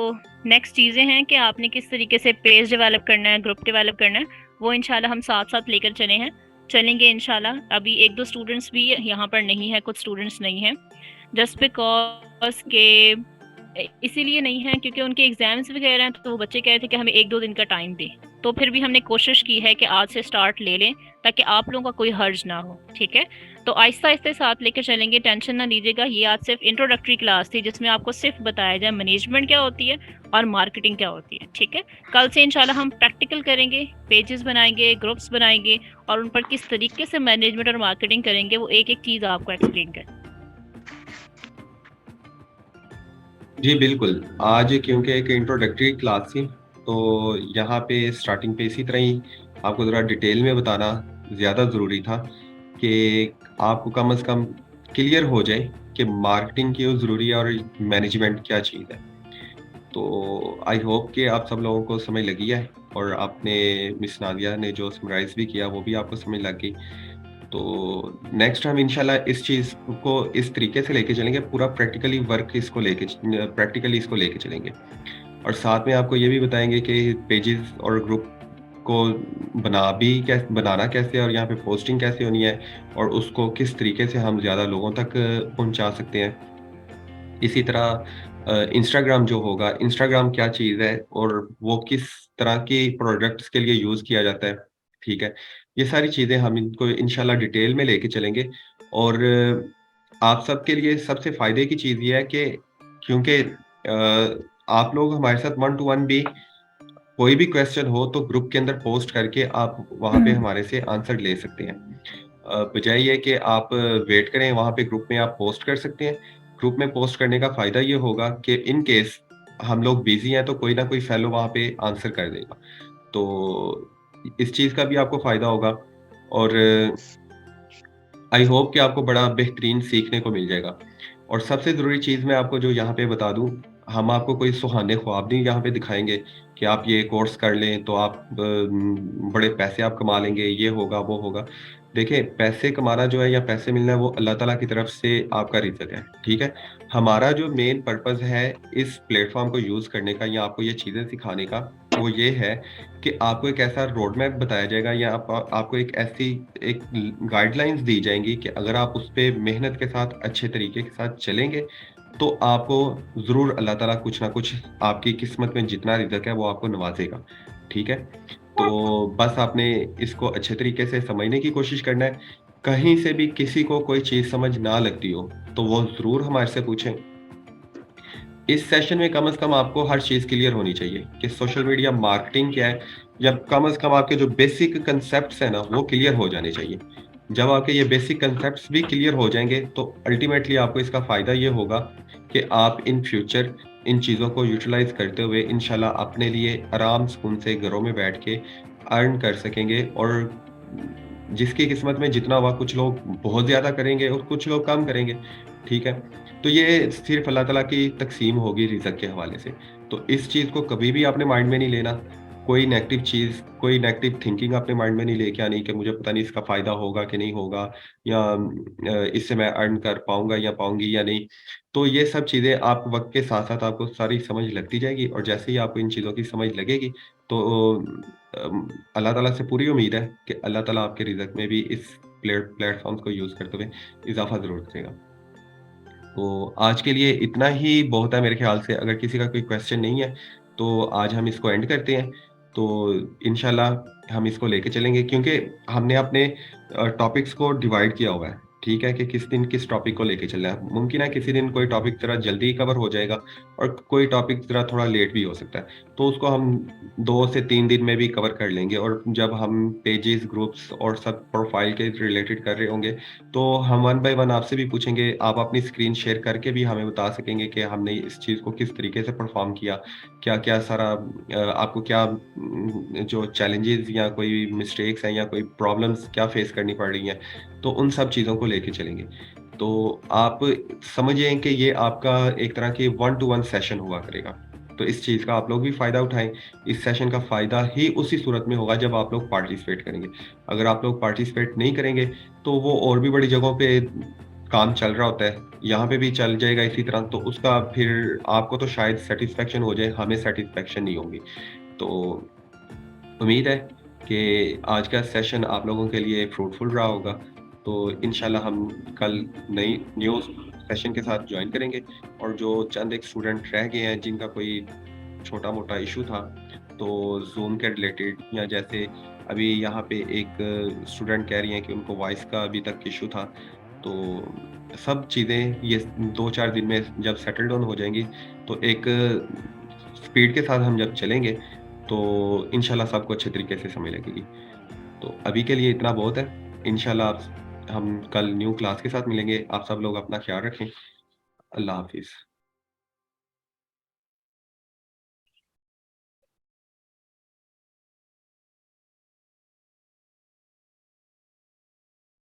नेक्स्ट चीज़ें हैं कि आपने किस तरीके से पेज डेवलप करना है, ग्रुप डेवलप करना है, वो इंशाल्लाह हम साथ साथ लेकर चलेंगे इंशाल्लाह। अभी 1-2 स्टूडेंट्स भी यहाँ पर नहीं है, कुछ स्टूडेंट्स नहीं हैं, जस्ट बिकॉज के इसीलिए नहीं है क्योंकि उनके एग्ज़ाम्स वगैरह हैं, तो वो बच्चे कह रहे थे कि हमें 1-2 दिन का टाइम दें। तो फिर भी हमने कोशिश की है कि आज से स्टार्ट ले लें ताकि आप लोगों का कोई हर्ज ना हो। ठीक है, तो आहिस्ता आहिस्ता साथ लेकर चलेंगे, टेंशन ना लीजिएगा। ये आज सिर्फ इंट्रोडक्टरी क्लास थी जिसमें आपको सिर्फ बताया जाए मैनेजमेंट क्या होती है और मार्केटिंग क्या होती है। ठीक है, कल से इंशाल्लाह हम प्रैक्टिकल करेंगे, पेजेस बनाएंगे, ग्रुप्स बनाएंगे और उन पर किस तरीके से मैनेजमेंट और मार्केटिंग करेंगे वो एक एक चीज़ आपको एक्सप्लेन करें। जी बिल्कुल, आज क्योंकि एक इंट्रोडक्टरी क्लास थी तो यहाँ पे स्टार्टिंग पे इसी तरह ही आपको ज़रा डिटेल में बताना ज़्यादा ज़रूरी था कि आपको कम से कम क्लियर हो जाए कि मार्केटिंग क्यों ज़रूरी है और मैनेजमेंट क्या चीज़ है। तो आई होप कि आप सब लोगों को समझ लगी है और आपने मिस नादिया ने जो समराइज़ भी किया वो भी आपको समझ लग गई। तो नेक्स्ट हम इंशाल्लाह इस चीज़ को इस तरीके से लेके चलेंगे, पूरा प्रैक्टिकली इसको लेके चलेंगे। और साथ में आपको ये भी बताएँगे कि पेजेस और ग्रुप को बनाना कैसे है और यहाँ पे पोस्टिंग कैसे होनी है और उसको किस तरीके से हम ज़्यादा लोगों तक पहुँचा सकते हैं। इसी तरह इंस्टाग्राम जो होगा, इंस्टाग्राम क्या चीज़ है और वो किस तरह की प्रोडक्ट्स के लिए यूज़ किया जाता है, ठीक है? ये सारी चीज़ें हम इनको इंशाल्लाह डिटेल में लेके चलेंगे और आप सबके लिए सबसे फ़ायदे की चीज़ ये है कि क्योंकि आप लोग हमारे साथ वन टू वन भी कोई भी क्वेश्चन हो तो ग्रुप के अंदर पोस्ट करके आप वहाँ पे हमारे से आंसर ले सकते हैं। बजाय ये कि आप वेट करें, वहाँ पे ग्रुप में आप पोस्ट कर सकते हैं। ग्रुप में पोस्ट करने का फ़ायदा ये होगा कि इन केस हम लोग बिज़ी हैं तो कोई ना कोई फेलो वहाँ पे आंसर कर देगा। तो इस चीज़ का भी आपको फ़ायदा होगा और आई होप कि आपको बड़ा बेहतरीन सीखने को मिल जाएगा। और सबसे ज़रूरी चीज़ मैं आपको जो यहाँ पे बता दूँ, हम आपको कोई सुहाने ख्वाब नहीं यहाँ पे दिखाएँगे कि आप ये कोर्स कर लें तो आप बड़े पैसे आप कमा लेंगे, ये होगा, वो होगा। देखिए, पैसे कमाना जो है या पैसे मिलना है वो अल्लाह ताला की तरफ से आपका रिज़्क है, ठीक है? हमारा जो मेन पर्पज़ है इस प्लेटफ़ॉर्म को यूज़ करने का या आपको ये चीज़ें सिखाने का, वो ये है कि आपको एक ऐसा रोड मैप बताया जाएगा या आपको एक ऐसी एक गाइडलाइंस दी जाएँगी कि अगर आप उस पे मेहनत के साथ, अच्छे तरीके के साथ चलेंगे, तो आपको ज़रूर अल्लाह ताला कुछ ना कुछ आपकी किस्मत में जितना रिज़्क है वो आपको नवाज़ेगा, ठीक है? तो बस आपने इसको अच्छे तरीके से समझने की कोशिश करना है। कहीं से भी किसी को कोई चीज़ समझ ना लगती हो, तो वो ज़रूर हमारे से पूछें। इस सेशन में कम से कम आपको हर चीज़ क्लियर होनी चाहिए कि सोशल मीडिया मार्केटिंग क्या है या कम से कम आपके जो बेसिक कांसेप्ट्स हैं ना, वो क्लियर हो जाने चाहिए। जब आपके ये बेसिक कांसेप्ट्स भी क्लियर हो जाएँगे, तो अल्टीमेटली आपको इसका फ़ायदा ये होगा कि आप इन फ्यूचर इन चीज़ों को यूटिलाइज़ करते हुए इंशाल्लाह अपने लिए आराम सुकून से घरों में बैठ के अर्न कर सकेंगे और जिसकी किस्मत में जितना हुआ, कुछ लोग बहुत ज़्यादा करेंगे और कुछ लोग कम करेंगे, ठीक है? तो ये सिर्फ़ अल्लाह ताला की तक़सीम होगी रिज़्क के हवाले से। तो इस चीज़ को कभी भी आपने माइंड में नहीं लेना, कोई नेगेटिव चीज़, कोई नेगेटिव थिंकिंग अपने माइंड में नहीं लेके आनी कि मुझे पता नहीं इसका फ़ायदा होगा कि नहीं होगा या इससे मैं अर्न कर पाऊँगा या पाऊँगी या नहीं। तो ये सब चीज़ें आप वक़्त के साथ-साथ आपको सारी समझ लगती जाएगी और जैसे ही आपको इन चीज़ों की समझ लगेगी, तो अल्लाह ताला से पूरी उम्मीद है कि अल्लाह ताला आपके रिज़्क में भी इस प्लेटफ़ॉर्म्स को यूज़ करते हुए इज़ाफ़ा ज़रूर करेगा। तो आज के लिए इतना ही बहुत है मेरे ख़्याल से, अगर किसी का कोई क्वेश्चन नहीं है, तो आज हम इसको एंड करते हैं। तो इंशाल्लाह हम इसको लेके चलेंगे क्योंकि हमने अपने टॉपिक्स को डिवाइड किया हुआ है, ठीक है? कि किस दिन किस टॉपिक को लेके चलना है। मुमकिन है किसी दिन कोई टॉपिक ज़रा जल्दी कवर हो जाएगा और कोई टॉपिक ज़रा थोड़ा लेट भी हो सकता है। तो उसको हम 2 से 3 दिन में भी कवर कर लेंगे और जब हम पेजेस, ग्रुप्स और सब प्रोफ़ाइल के रिलेटेड कर रहे होंगे, तो हम वन बाय वन आपसे भी पूछेंगे, आप अपनी स्क्रीन शेयर करके भी हमें बता सकेंगे कि हमने इस चीज़ को किस तरीके से परफ़ॉर्म किया। क्या-क्या सारा आपको क्या जो चैलेंजेज़ या कोई मिस्टेक्स हैं या कोई प्रॉब्लम्स क्या फ़ेस करनी पड़ रही हैं, तो उन सब चीज़ों को लेके चलेंगे। तो आप समझिए कि ये आपका एक तरह की वन टू वन सेशन हुआ करेगा। तो इस चीज़ का आप लोग भी फ़ायदा उठाएँ। इस सेशन का फ़ायदा ही उसी सूरत में होगा जब आप लोग पार्टिसिपेट करेंगे। अगर आप लोग पार्टिसिपेट नहीं करेंगे, तो वो और भी बड़ी जगहों पे काम चल रहा होता है, यहाँ पे भी चल जाएगा इसी तरह, तो उसका फिर आपको तो शायद सैटिस्फैक्शन हो जाए, हमें सैटिस्फैक्शन नहीं होगी। तो उम्मीद है कि आज का सेशन आप लोगों के लिए फ्रूटफुल रहा होगा। तो इंशाल्लाह हम कल न्यू सेशन के साथ जॉइन करेंगे और जो चंद एक स्टूडेंट रह गए हैं जिनका कोई छोटा-मोटा इश्यू था, तो ज़ूम के रिलेटेड या जैसे अभी यहाँ पे एक स्टूडेंट कह रही हैं कि उनको वॉइस का अभी तक इश्यू था। तो सब चीज़ें ये 2-4 दिन में जब सेटल डाउन हो जाएँगी, तो एक स्पीड के साथ हम जब चलेंगे, तो इंशाल्लाह सबको अच्छे तरीके से समझ लगेगी। तो अभी के लिए इतना बहुत है। इंशाल्लाह हम कल न्यू क्लास के साथ मिलेंगे। आप सब लोग अपना ख़्याल रखें। अल्लाह हाफ़िज़।